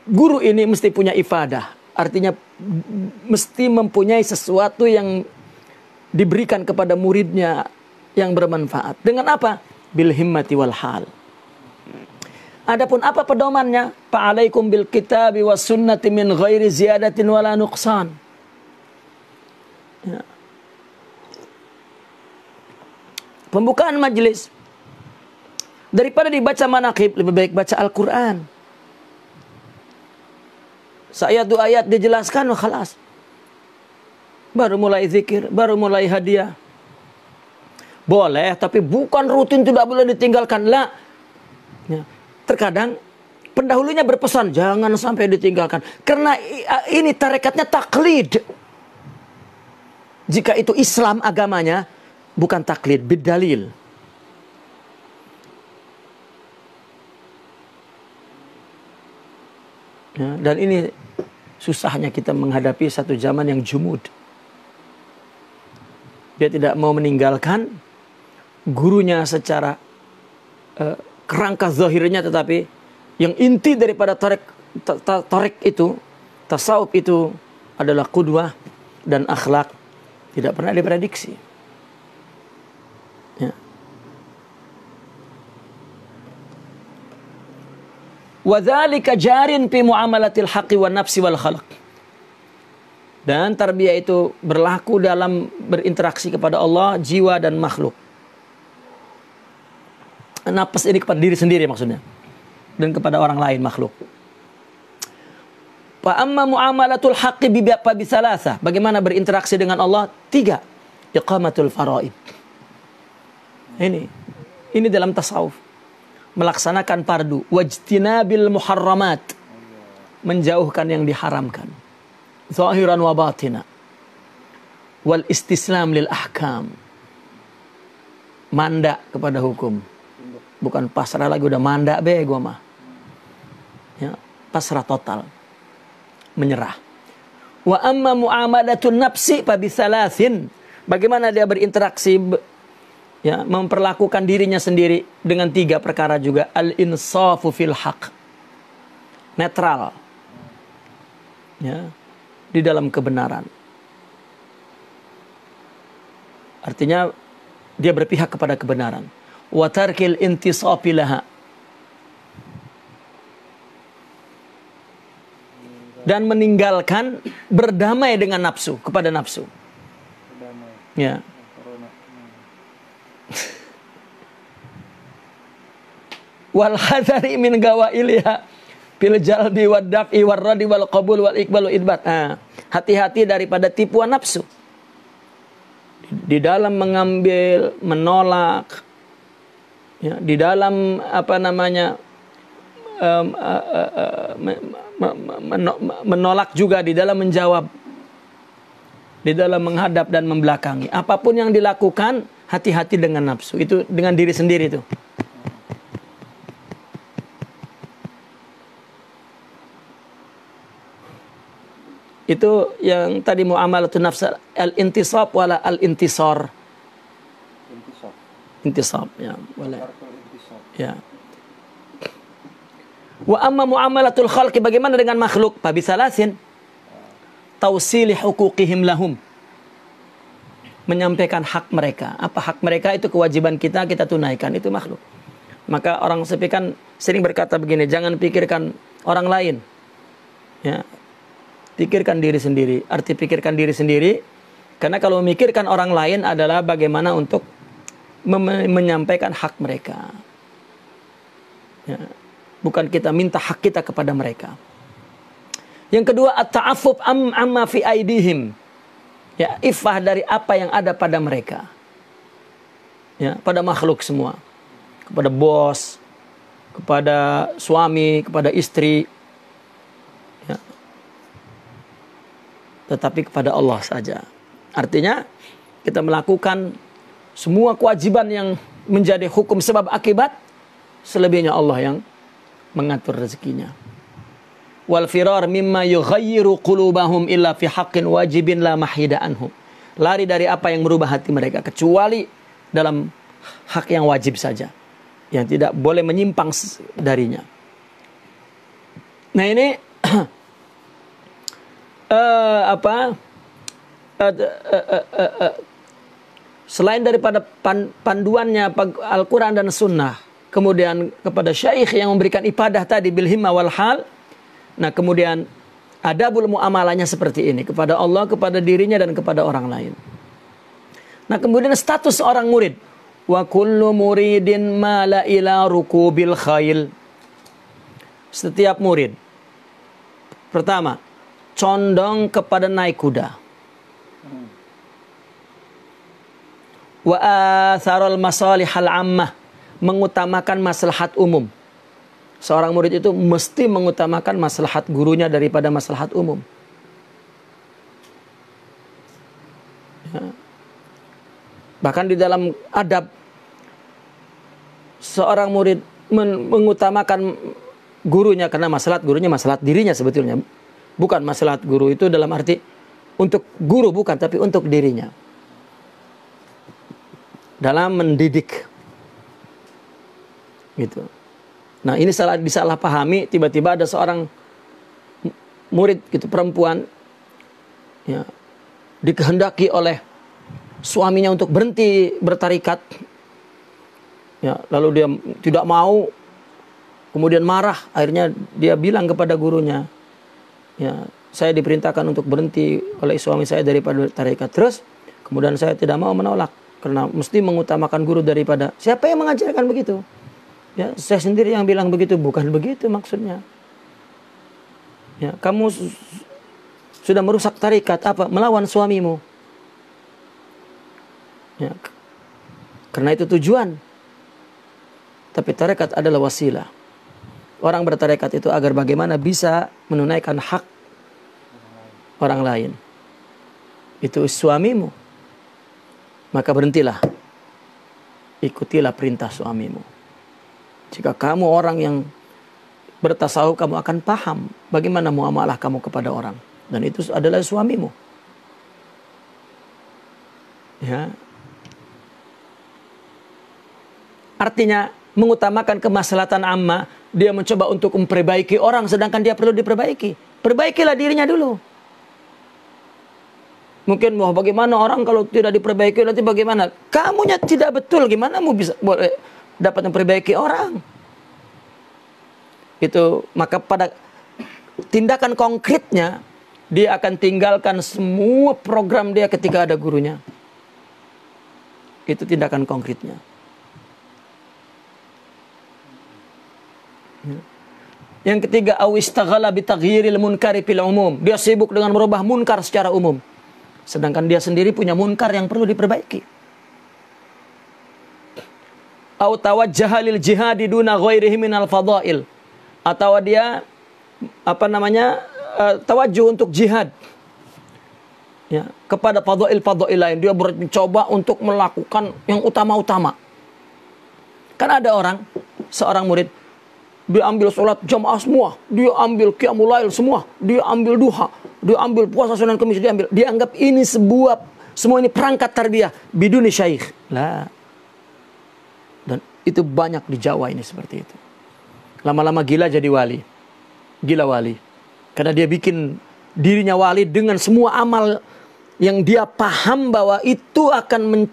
guru ini mesti punya ifadah. Artinya mesti mempunyai sesuatu yang diberikan kepada muridnya yang bermanfaat. Dengan apa? Bil himmati wal hal. Adapun apa pedomannya? Fa'alaikum bil kitabi was sunnati min ghairi ziyadatin wala nuqsan. Ya. Pembukaan majelis. Daripada dibaca manaqib, lebih baik baca Al-Quran. Seayat dua ayat dijelaskan, khalas. Baru mulai zikir, baru mulai hadiah. Boleh, tapi bukan rutin, tidak boleh ditinggalkan. La. Ya. Terkadang pendahulunya berpesan jangan sampai ditinggalkan, karena ini tarekatnya taklid. Jika itu Islam agamanya, bukan taklid, bidalil. Ya, dan ini susahnya kita menghadapi satu zaman yang jumud. Dia tidak mau meninggalkan gurunya secara kerangka zahirnya, tetapi yang inti daripada tarik itu, tasawuf itu adalah qudwah dan akhlak, tidak pernah diprediksi. Ya. Wa dzalika jarin fi muamalatil haqqi wan nafsi wal khalq. Dan tarbiyah itu berlaku dalam berinteraksi kepada Allah, jiwa dan makhluk. Nafas ini kepada diri sendiri maksudnya, dan kepada orang lain makhluk. Fa amma muamalatul haqqi bi bisalasa. Bagaimana berinteraksi dengan Allah? 3. Iqamatul faraid. Ini dalam tasawuf. Melaksanakan fardu, wajtinabil muharramat, menjauhkan yang diharamkan, zahiran wa batina, wal istislam lil ahkam, mandak kepada hukum, bukan pasrah lagi, udah mandak be gua mah, ya, pasrah total, menyerah. Wa amma muamalatun nafsi fa bisalasin. Bagaimana dia berinteraksi, ya, memperlakukan dirinya sendiri dengan 3 perkara juga. Al-insafu fil haq. Netral. Ya, di dalam kebenaran. Artinya dia berpihak kepada kebenaran. Wa tarkil intisafi laha. Dan meninggalkan berdamai dengan nafsu, kepada nafsu. Ya. Wal hadari min gawailiha fil jalbi wad daf'i war radi wal qabul wal iqbal wal idbat. Hati-hati daripada tipuan nafsu. Di dalam mengambil, menolak, ya, di dalam menolak juga, di dalam menjawab, di dalam menghadap dan membelakangi. Apapun yang dilakukan, hati-hati dengan nafsu. Itu dengan diri sendiri itu. Itu yang tadi muamalatun nafs, al-intisab wala al-intisar. Intisab, ya, boleh. Ya. Wa amma muamalatul khalqi, bagaimana dengan makhluk? Fabisalasin. Tausili huquqihim lahum. Menyampaikan hak mereka. Apa hak mereka? Itu kewajiban kita tunaikan. Itu makhluk. Maka orang sepi kan sering berkata begini, jangan pikirkan orang lain. Ya. Pikirkan diri sendiri. Arti pikirkan diri sendiri, karena kalau memikirkan orang lain adalah bagaimana untuk menyampaikan hak mereka. Ya. Bukan kita minta hak kita kepada mereka. Yang kedua, at-ta'affuf amma fi aidihim. Ya, ifah dari apa yang ada pada mereka. Ya, pada makhluk semua. Kepada bos, kepada suami, kepada istri. Ya. Tetapi kepada Allah saja. Artinya, kita melakukan semua kewajiban yang menjadi hukum sebab akibat, selebihnya Allah yang mengatur rezekinya. Wal firar mimma yughayyiru qulubahum illa fi haqqin wajibin la mahida anhum. Lari dari apa yang merubah hati mereka kecuali dalam hak yang wajib saja, yang tidak boleh menyimpang darinya. Nah ini selain daripada panduannya Al-Quran dan Sunnah, kemudian kepada syaikh yang memberikan ibadah tadi bil himma wal hal. Nah kemudian adabul muamalahnya seperti ini, kepada Allah, kepada dirinya, dan kepada orang lain. Nah kemudian status orang murid. Wa kullu muridin mala ila rukubil khail. Setiap murid, pertama, condong kepada naik kuda. Wa atharul masalihal ammah, mengutamakan maslahat umum. Seorang murid itu mesti mengutamakan maslahat gurunya daripada maslahat umum. Ya. Bahkan di dalam adab, seorang murid mengutamakan gurunya karena maslahat gurunya, maslahat dirinya sebetulnya. Bukan maslahat guru itu dalam arti untuk guru, bukan, tapi untuk dirinya. Dalam mendidik. Gitu. Nah ini disalahpahami, tiba-tiba ada seorang murid gitu, perempuan, ya, dikehendaki oleh suaminya untuk berhenti bertarikat, ya, lalu dia tidak mau, kemudian marah, akhirnya dia bilang kepada gurunya, ya, saya diperintahkan untuk berhenti oleh suami saya daripada bertarikat, terus kemudian saya tidak mau menolak karena mesti mengutamakan guru daripada. Siapa yang mengajarkan begitu? Ya, saya sendiri yang bilang begitu. Bukan begitu maksudnya. Ya, kamu sudah merusak tarikat, apa? Melawan suamimu. Ya, karena itu tujuan. Tapi tarikat adalah wasilah. Orang bertarikat itu agar bagaimana bisa menunaikan hak orang lain. Itu suamimu. Maka berhentilah. Ikutilah perintah suamimu. Jika kamu orang yang bertasawuf, kamu akan paham bagaimana muamalah kamu kepada orang. Dan itu adalah suamimu. Ya. Artinya mengutamakan kemaslahatan amma, dia mencoba untuk memperbaiki orang sedangkan dia perlu diperbaiki. Perbaikilah dirinya dulu. Mungkin wah bagaimana orang kalau tidak diperbaiki nanti bagaimana? Kamunya tidak betul, gimana mau bisa boleh dapat memperbaiki orang? Itu maka pada tindakan konkretnya dia akan tinggalkan semua program dia ketika ada gurunya. Itu tindakan konkretnya. Yang ketiga, awistaghala bitaghyiril munkari fil umum. Dia sibuk dengan merubah munkar secara umum. Sedangkan dia sendiri punya munkar yang perlu diperbaiki. Aw tawajjaha lil jihadi duna ghairihi minal fadail. Atau dia tawajjuh untuk jihad. Ya, kepada fadail-fadail lain. Dia mencoba untuk melakukan yang utama-utama. Kan ada seorang murid, dia ambil sholat jamaah semua, dia ambil qiyamul lail semua, dia ambil duha, dia ambil puasa Senin Kamis, dia anggap ini semua ini perangkat tarbiyah biduni syaikh. Lah. Dan itu banyak di Jawa ini seperti itu. Lama-lama gila jadi wali. Gila wali. Karena dia bikin dirinya wali dengan semua amal yang dia paham bahwa itu akan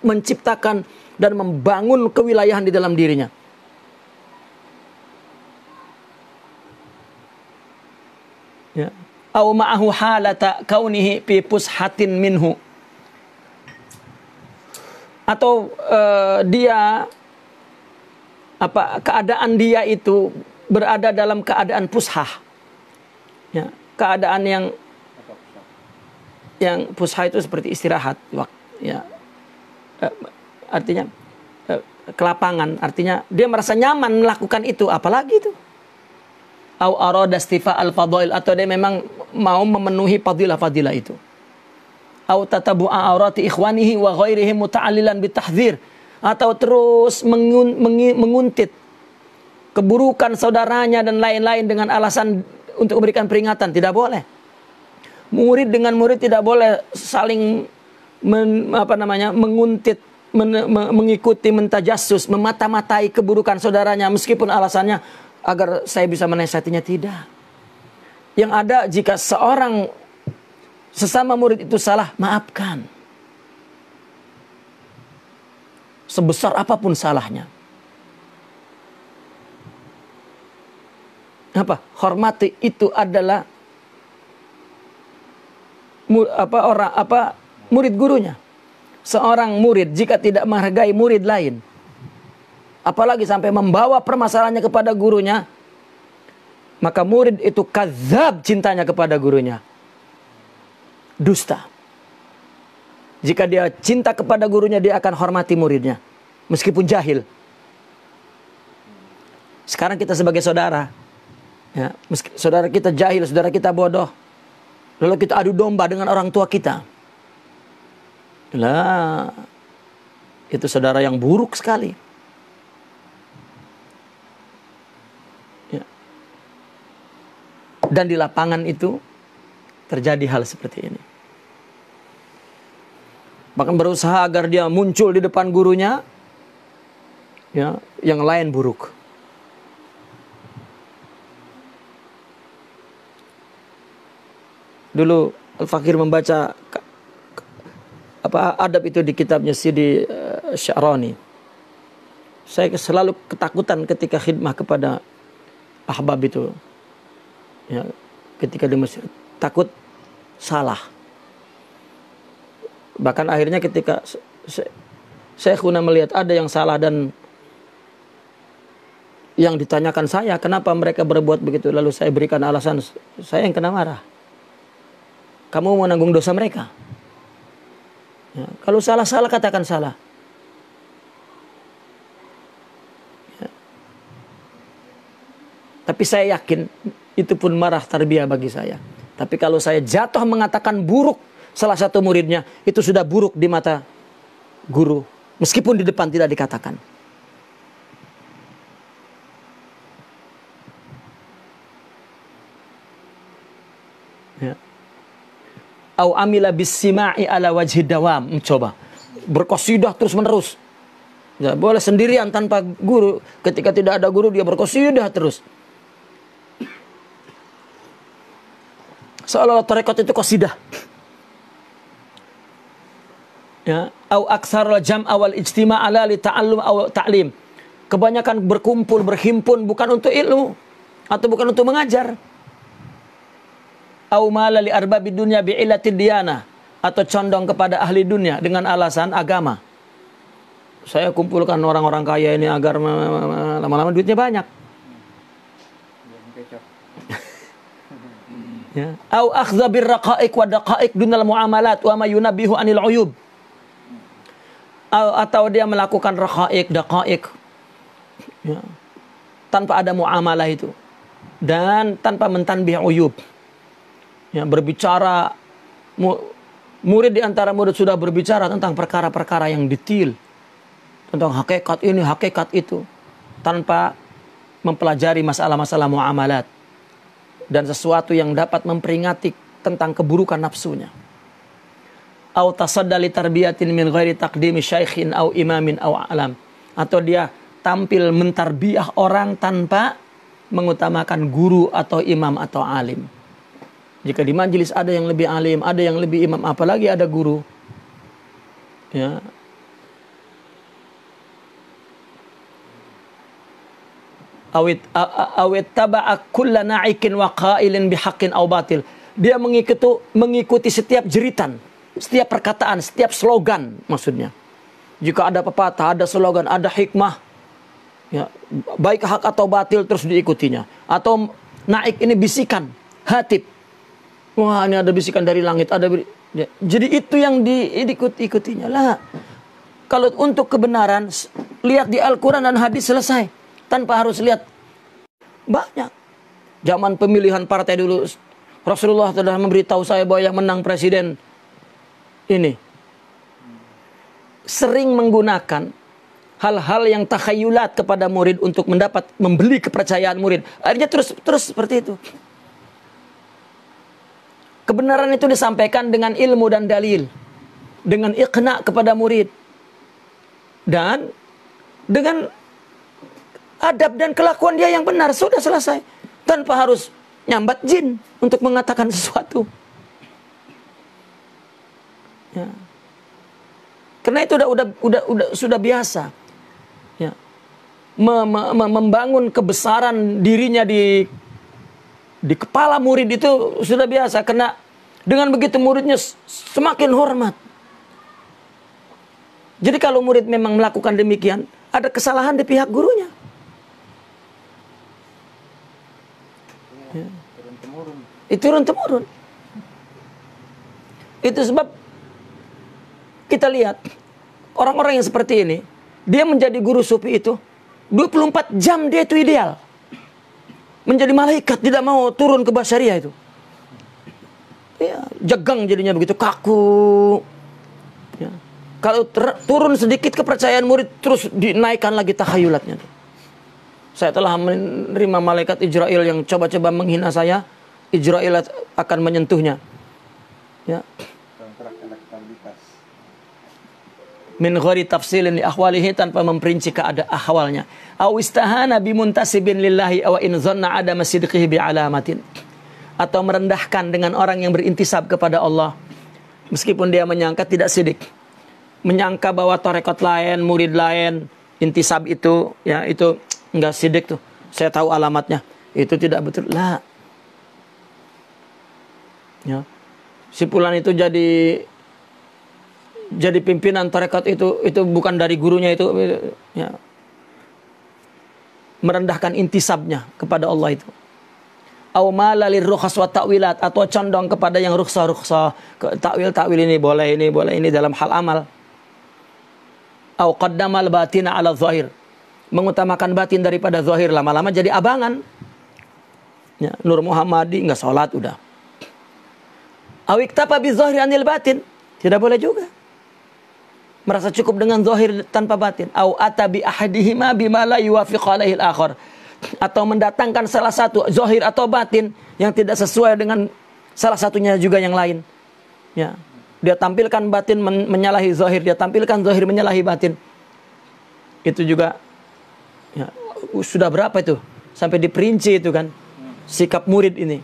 menciptakan dan membangun kewilayahan di dalam dirinya. Ya. Au ma'ahu halata kaunihi fi pushatin minhu. Atau keadaan dia itu berada dalam keadaan pushah. Ya, keadaan yang pushah itu seperti istirahat, ya. Artinya kelapangan, artinya dia merasa nyaman melakukan itu, apalagi itu. Au arada istifa al-fadail, atau dia memang mau memenuhi fadilah-fadilah itu. Au tatabu'a aurati ikhwanihi wa ghairihi muta'allilan bitahdzir, atau terus menguntit keburukan saudaranya dan lain-lain dengan alasan untuk memberikan peringatan. Tidak boleh. Murid dengan murid tidak boleh saling menguntit, mengikuti, mentajassus, memata-matai keburukan saudaranya meskipun alasannya agar saya bisa menasihatinya. Tidak. Yang ada, jika seorang sesama murid itu salah, maafkan. Sebesar apapun salahnya. Hormati itu adalah murid gurunya. Seorang murid jika tidak menghargai murid lain, apalagi sampai membawa permasalahannya kepada gurunya, maka murid itu kadzab cintanya kepada gurunya. Dusta. Jika dia cinta kepada gurunya, dia akan hormati muridnya, meskipun jahil. Sekarang kita sebagai saudara, ya, saudara kita jahil, saudara kita bodoh, lalu kita adu domba dengan orang tua kita. Lah, itu saudara yang buruk sekali. Dan di lapangan itu terjadi hal seperti ini. Bahkan berusaha agar dia muncul di depan gurunya, ya, yang lain buruk. Dulu Al-Fakir membaca adab itu di kitabnya Sidi Sya'rani. Saya selalu ketakutan ketika khidmah kepada ahbab itu. Ya, ketika di Mesir, takut salah. Bahkan akhirnya ketika Syekhuna melihat ada yang salah dan yang ditanyakan saya, kenapa mereka berbuat begitu, lalu saya berikan alasan, saya yang kena marah. Kamu menanggung dosa mereka. Ya, kalau salah-salah katakan salah. Ya. Tapi saya yakin itu pun marah tarbiyah bagi saya. Tapi kalau saya jatuh mengatakan buruk salah satu muridnya, itu sudah buruk di mata guru, meskipun di depan tidak dikatakan. Ya. Au amila bisima'i ala wajhi dawam. Coba. Berqasidah terus menerus. Ya, boleh sendirian tanpa guru. Ketika tidak ada guru dia berqasidah terus. Seolah-olah tarekat itu qasidah. Ya, au aksar jam awal ijtima' ala li ta'allum aw ta'lim. Kebanyakan berkumpul, berhimpun bukan untuk ilmu atau bukan untuk mengajar. Au mala li arbabi dunya bi illatid diyanah, atau condong kepada ahli dunia dengan alasan agama. Saya kumpulkan orang-orang kaya ini agar lama-lama duitnya banyak. Ya. Au akhdha bir raqa'iq wa daqa'iq dunal muamalat wa ma yunabbihu anil uyub. Atau dia melakukan raqa'iq, daqa'iq. Ya. Tanpa ada muamalah itu. Dan tanpa mentanbih uyub. Ya, berbicara, murid di antara murid sudah berbicara tentang perkara-perkara yang detail. Tentang hakikat ini, hakikat itu. Tanpa mempelajari masalah-masalah muamalat. Dan sesuatu yang dapat memperingati tentang keburukan nafsunya. Au tasadda li tarbiyatin min ghairi taqdimi syaikhin au imamin au alam. Atau dia tampil mentarbiyah orang tanpa mengutamakan guru atau imam atau alim. Jika di majelis ada yang lebih alim, ada yang lebih imam, apalagi ada guru. Ya. Awit taba'a kulla na'ikin wa qailin bihaqqin aw batil. Dia mengikuti setiap jeritan, setiap perkataan, setiap slogan maksudnya. Jika ada pepatah, ada slogan, ada hikmah, ya, baik hak atau batil terus diikutinya. Atau naik ini bisikan, hatib. Wah, ini ada bisikan dari langit, ada ya. Jadi itu yang diikutinya lah. Kalau untuk kebenaran, lihat di Al-Quran dan hadis selesai. Tanpa harus lihat banyak. Zaman pemilihan partai dulu, Rasulullah telah memberitahu saya bahwa yang menang presiden ini sering menggunakan hal-hal yang takhayulat kepada murid untuk membeli kepercayaan murid. Akhirnya terus seperti itu. Kebenaran itu disampaikan dengan ilmu dan dalil. Dengan iqna kepada murid. Dan dengan adab dan kelakuan dia yang benar. Sudah selesai. Tanpa harus nyambat jin untuk mengatakan sesuatu. Ya. Karena itu sudah biasa. Ya. Membangun kebesaran dirinya di kepala murid itu sudah biasa. Karena dengan begitu muridnya semakin hormat. Jadi kalau murid memang melakukan demikian, ada kesalahan di pihak gurunya. Ya. Itu turun-temurun. Itu sebab kita lihat orang-orang yang seperti ini, dia menjadi guru sufi itu 24 jam dia itu ideal. Menjadi malaikat, tidak mau turun ke basyariah itu. Ya, jegang jadinya begitu, kaku. Ya. Kalau turun sedikit kepercayaan murid, terus dinaikkan lagi takhayulatnya. Saya telah menerima malaikat Israel yang coba-coba menghina saya. Israel akan menyentuhnya. Ya. Min ghairi tafsilin li ahwalihi, tanpa memperinci keadaan ahwalnya. Aw istahana bimuntasibin lillahi aw in dhanna adama sidqihi bi alamatin. Atau merendahkan dengan orang yang berintisab kepada Allah meskipun dia menyangka tidak sidik. Menyangka bahwa tarekat lain, murid lain, intisab itu, ya itu enggak sidik tuh. Saya tahu alamatnya. Itu tidak betul. Lah. Ya. Si fulan itu jadi pimpinan tarekat itu bukan dari gurunya itu, ya. Merendahkan intisabnya kepada Allah itu. Aw mala lirrukhas wa ta'wilat, atau condong kepada yang rukhsah, takwil ini boleh ini dalam hal amal. Aw qaddamal batina ala zahir, mengutamakan batin daripada zahir, lama-lama jadi abangan. Ya, Nur Muhammadi enggak salat udah. Aw iktafa bi zahir anil batin, tidak boleh juga. Merasa cukup dengan zahir tanpa batin. Au atabi ahadihima bima la yuwafiq alaihi al-akhar, atau mendatangkan salah satu zahir atau batin yang tidak sesuai dengan salah satunya juga yang lain. Ya. Dia tampilkan batin menyalahi zahir, dia tampilkan zahir menyalahi batin. Itu juga ya, sudah berapa itu? Sampai diperinci itu kan sikap murid ini.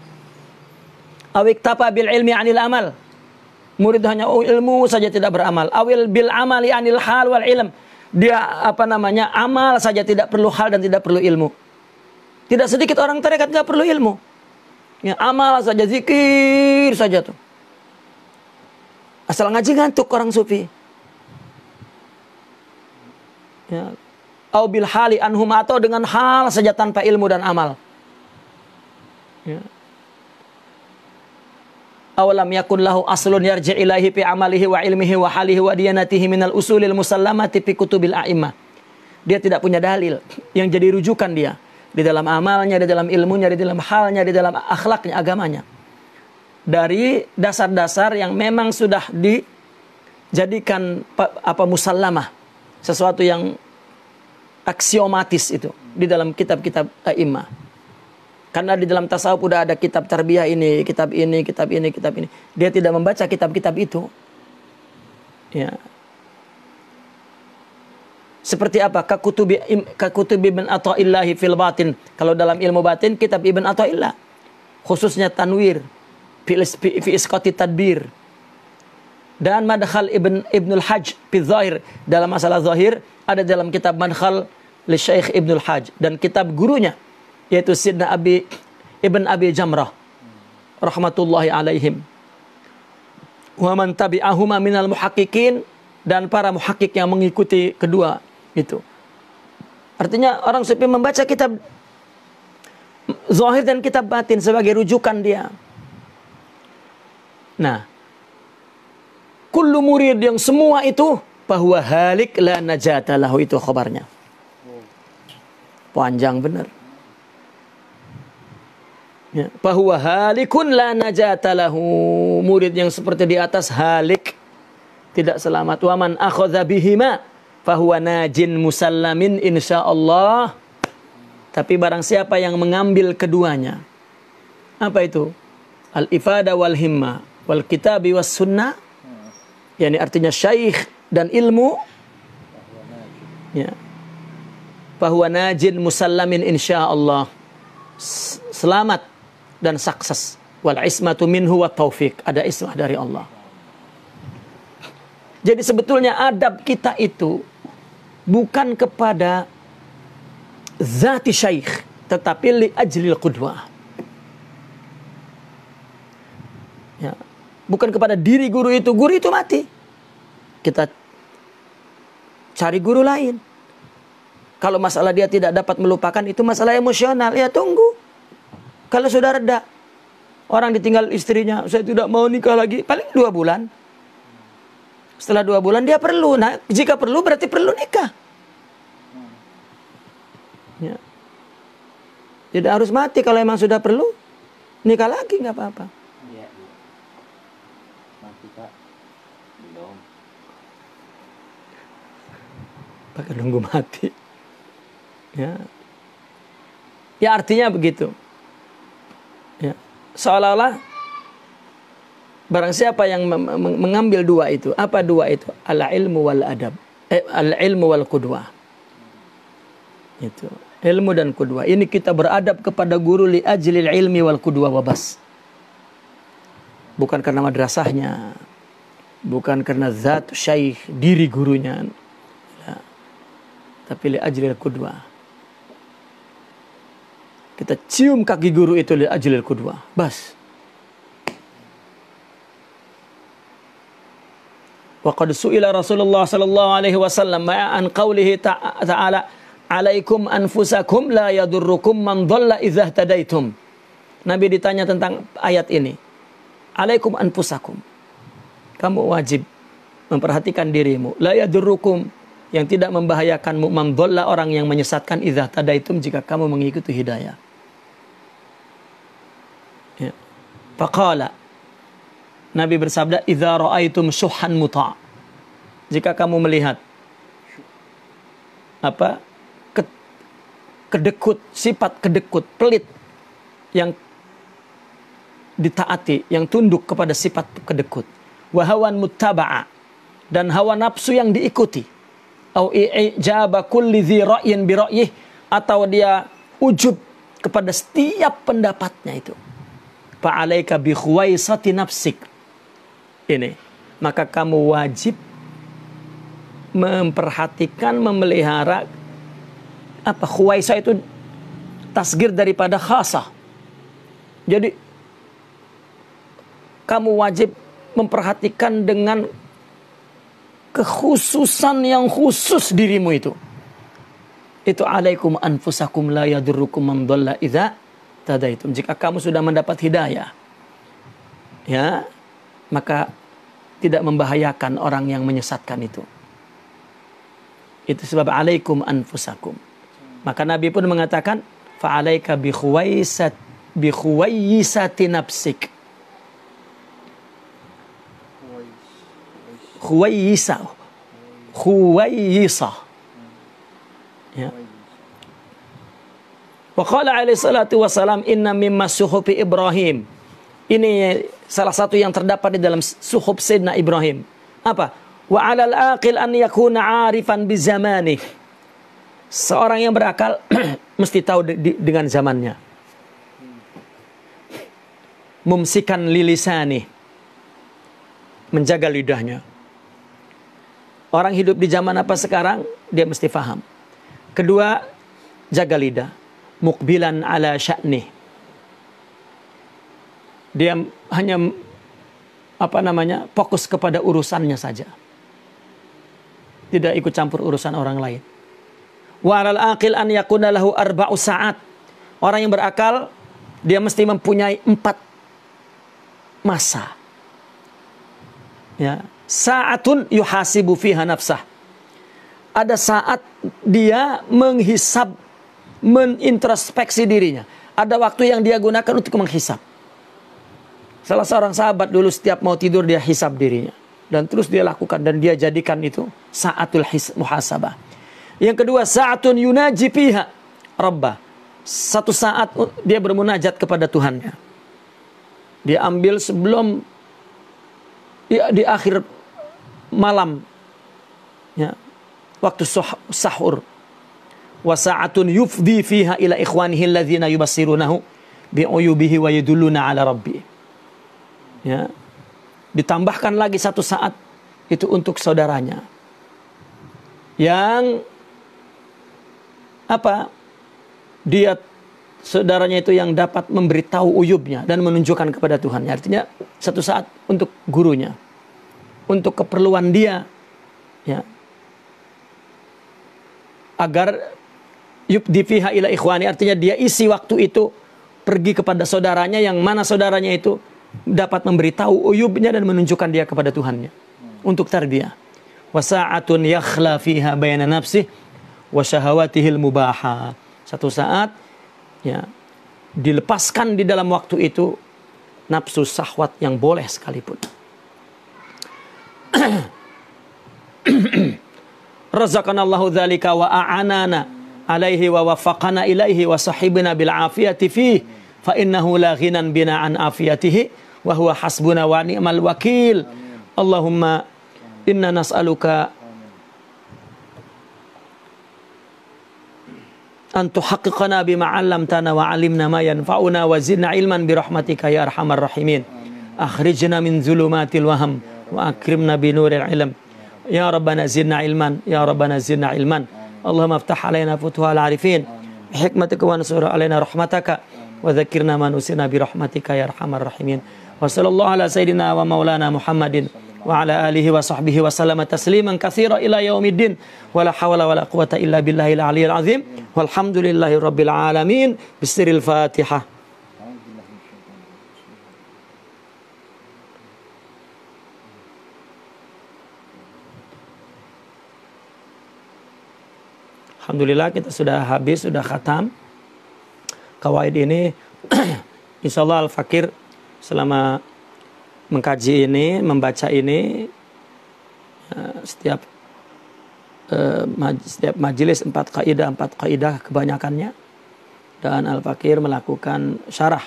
Awik tapa bil ilmi anil amal. Murid hanya ilmu saja tidak beramal. Awil bil amali anil hal wal ilm. Dia amal saja tidak perlu hal dan tidak perlu ilmu. Tidak sedikit orang tarekat tidak perlu ilmu. Ya, amal saja, zikir saja tuh. Asal ngaji ngantuk orang sufi. Ya. Au bil hali anhum, atau dengan hal saja tanpa ilmu dan amal. Ya. Awalam yakun lahu aslun yarji' ilaihi fi amalihi wa ilmihi wa halihi wa diyanatihi minal usulil musallamati fi kutubil a'immah. Dia tidak punya dalil yang jadi rujukan dia di dalam amalnya, di dalam ilmunya, di dalam halnya, di dalam akhlaknya, agamanya. Dari dasar-dasar yang memang sudah dijadikan musallamah, sesuatu yang aksiomatis itu di dalam kitab-kitab a'immah. Karena di dalam tasawuf udah ada kitab tarbiyah ini, kitab ini, kitab ini, kitab ini. Dia tidak membaca kitab-kitab itu. Ya. Seperti apa? Kakutubi Ibn Atha'illahi fil batin. Kalau dalam ilmu batin, kitab Ibn Atha'illah. Khususnya Tanwir. Fi isqati tadbir. Dan Madkhal Ibnul Hajj fi zahir. Dalam masalah zahir, ada dalam kitab Madkhal li Syekh Ibnul Hajj. Dan kitab gurunya, yaitu Sidna Ibn Abi Jamrah. Rahmatullahi alaihim. Wa man tabi'ahuma minal muhaqqiqin. Dan para muhakkik yang mengikuti kedua itu. Artinya orang sufi membaca kitab zahir dan kitab batin sebagai rujukan dia. Nah, kullu murid yang semua itu bahwa halik la najata lahu, itu khabarnya. Panjang benar. Ya, bahwa halikun la najata lahu, murid yang seperti di atas halik, tidak selamat. Wa man akhadha bihima fahuwa najin musallamin insyaallah. Tapi barang siapa yang mengambil keduanya, apa itu? Al-ifada wal himma wal kitabi was sunnah, yakni artinya syaikh dan ilmu, ya, fahuwa najin musallamin insyaallah, selamat dan sukses. Wal ismatu minhu wat taufiq, ada ismah dari Allah. Jadi sebetulnya adab kita itu bukan kepada zati syaikh, tetapi li ajlil qudwah. Ya. Bukan kepada diri guru itu mati. Kita cari guru lain. Kalau masalah dia tidak dapat melupakan, itu masalah emosional, ya tunggu. Kalau sudah reda, orang ditinggal istrinya, saya tidak mau nikah lagi, paling 2 bulan. Setelah 2 bulan dia perlu. Nah, jika perlu berarti perlu nikah. Ya. Tidak harus mati, kalau memang sudah perlu nikah lagi nggak apa-apa. Iya. Mati Pak. Belum. Pakai nunggu mati. Ya. Ya artinya begitu. Ya. Seolah-olah barang siapa yang mengambil 2 itu, apa 2 itu? Al-ilmu wal adab. Al-ilmu wal qudwah. Itu. Ilmu dan qudwah. Ini kita beradab kepada guru li ajlil ilmi wal qudwah wabas. Bukan karena madrasahnya. Bukan karena zat syaikh, diri gurunya. Ya. Tapi li ajlil qudwah. Kita cium kaki guru itu li ajlil qudwah. Bas. Wa qad su'ila Rasulullah sallallahu alaihi wasallam an qawlihi ta'ala alaikum anfusakum la yadurrukum man dhalla idza ihtadaitum. Nabi ditanya tentang ayat ini. Alaikum anfusakum. Kamu wajib memperhatikan dirimu. La yadurrukum, yang tidak membahayakanmu, man dhalla, orang yang menyesatkan, idza ihtadaitum, jika kamu mengikuti hidayah. Ya. Faqala, Nabi bersabda, idza ra'aitum syuhan muta'. Jika kamu melihat kedekut, sifat kedekut, pelit yang ditaati, yang tunduk kepada sifat kedekut. wa hawan muttaba'a, dan hawa nafsu yang diikuti, au i'jaba kulli dzi ra'yin bi ra'yih, atau dia ujub kepada setiap pendapatnya itu. Fa'alaika bi khuwaisati nafsik. Ini, maka kamu wajib memperhatikan, memelihara apa, khuwaisah itu tasgir daripada khasah. Jadi kamu wajib memperhatikan dengan kekhususan yang khusus dirimu itu. Itu alaikum anfusakum la yadurrukum man dhalla idza tadaitum. Jika kamu sudah mendapat hidayah, ya, maka tidak membahayakan orang yang menyesatkan itu. Itu sebab alaikum anfusakum. Maka Nabi pun mengatakan fa'alaika bi khuwaisati nafsik. Khuwaisah. Ya. Wa qala alaihi salatu wassalam inna mimma suhufi Ibrahim. Ini salah satu yang terdapat di dalam suhuf Sayyidina Ibrahim. Apa? Wa 'alal aqil an yakuna 'arifan bi zamanihi. Seorang yang berakal mesti tahu dengan zamannya. Mumsikan lilisani, menjaga lidahnya. Orang hidup di zaman apa sekarang, dia mesti faham. Kedua, jaga lidah. Muqbilan ala sya'nih. Dia hanya fokus kepada urusannya saja. Tidak ikut campur urusan orang lain. Wa 'alal aqil an yakuna lahu arba'u sa'at. Orang yang berakal, dia mesti mempunyai 4 masa. Ya, sa'atun yuhasibu fiha nafsah. Ada saat dia menghisab, menintrospeksi dirinya. Ada waktu yang dia gunakan untuk menghisab. Salah seorang sahabat dulu setiap mau tidur dia hisab dirinya. Dan terus dia lakukan dan dia jadikan itu sa'atul muhasabah. Yang kedua, sa'atun yunaji fiha rabbah. Satu saat dia bermunajat kepada Tuhannya. Dia ambil sebelum di akhir malam, ya, waktu sahur. Wa sa'atun yufdi fiha ila ikhwanihi alladhina yubassirunahu bi'uyubihi wa yadulluna ala rabbi. Ya. Ditambahkan lagi satu saat itu untuk saudaranya yang apa, dia saudaranya itu yang dapat memberitahu uyubnya dan menunjukkan kepada Tuhan. Artinya satu saat untuk gurunya, untuk keperluan dia, ya, agar yubdi fiha ila ikhwani, artinya dia isi waktu itu pergi kepada saudaranya, yang mana saudaranya itu dapat memberitahu uyubnya dan menunjukkan dia kepada Tuhannya untuk tarbiyah. Wa sa'atun yakhla fiha bayna nafsihi wa syahawatihil mubaha. Satu saat, ya, dilepaskan di dalam waktu itu nafsu syahwat yang boleh sekalipun. Razaqanallahu dzalika wa a'anana alaihi wa waffaqana ilaihi wa sahibna bil afiyati fihi fa innahu la ghinan bina an afiyatihi wa huwa hasbuna wa ni'mal wakil. Allahumma inna nas'aluka an tuhaqqiqana bima 'allamtana wa 'allimna ma yanfa'una wa zidna ilman bi rahmatika ya arhamar rahimin. Akhrijna min zulumatil waham wa akrimna bi nuril ilm. Ya rabbana zidna ilman, ya rabbana zidna ilman. Allahumma iftah 'alaina futuhal 'arifin bi hikmatika wa ansur 'alaina rahmataka wa dzakirna ma nusina bi rahmatika ya arhamar rahimin. Wa sallallahu ala sayyidina wa maulana Muhammadin wa ala alihi wa sahbihi wa sallama tasliman katsira ila yaumiddin wa la hawla wa la quwata illa billahil aliyyil azim walhamdulillahi rabbil alamin bisiril Fatihah. Alhamdulillah kita sudah habis, sudah khatam kawaid ini. Insyaallah Al-Fakir selama mengkaji ini, membaca ini, setiap majelis 4 kaidah kebanyakannya, dan Al-Fakir melakukan syarah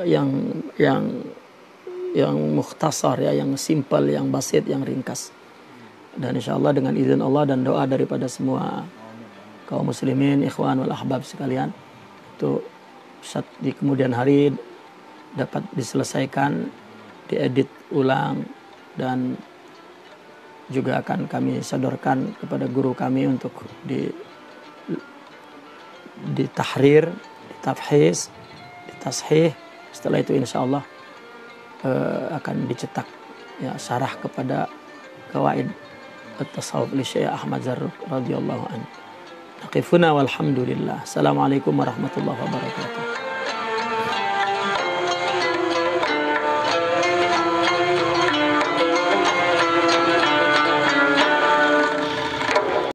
yang yang mukhtasar ya, yang simple, yang basit, yang ringkas. Dan insya Allah dengan izin Allah dan doa daripada semua kaum muslimin, ikhwan wal ahbab sekalian, itu di kemudian hari dapat diselesaikan, diedit ulang, dan juga akan kami sodorkan kepada guru kami untuk ditahrir, ditafhiz, ditashih. Setelah itu insya Allah akan dicetak ya syarah kepada Qawaid at-Tasawuf li Syekh Ahmad Zarruq radhiyallahu anhu. Naqifuna walhamdulillah. Assalamualaikum warahmatullahi wabarakatuh.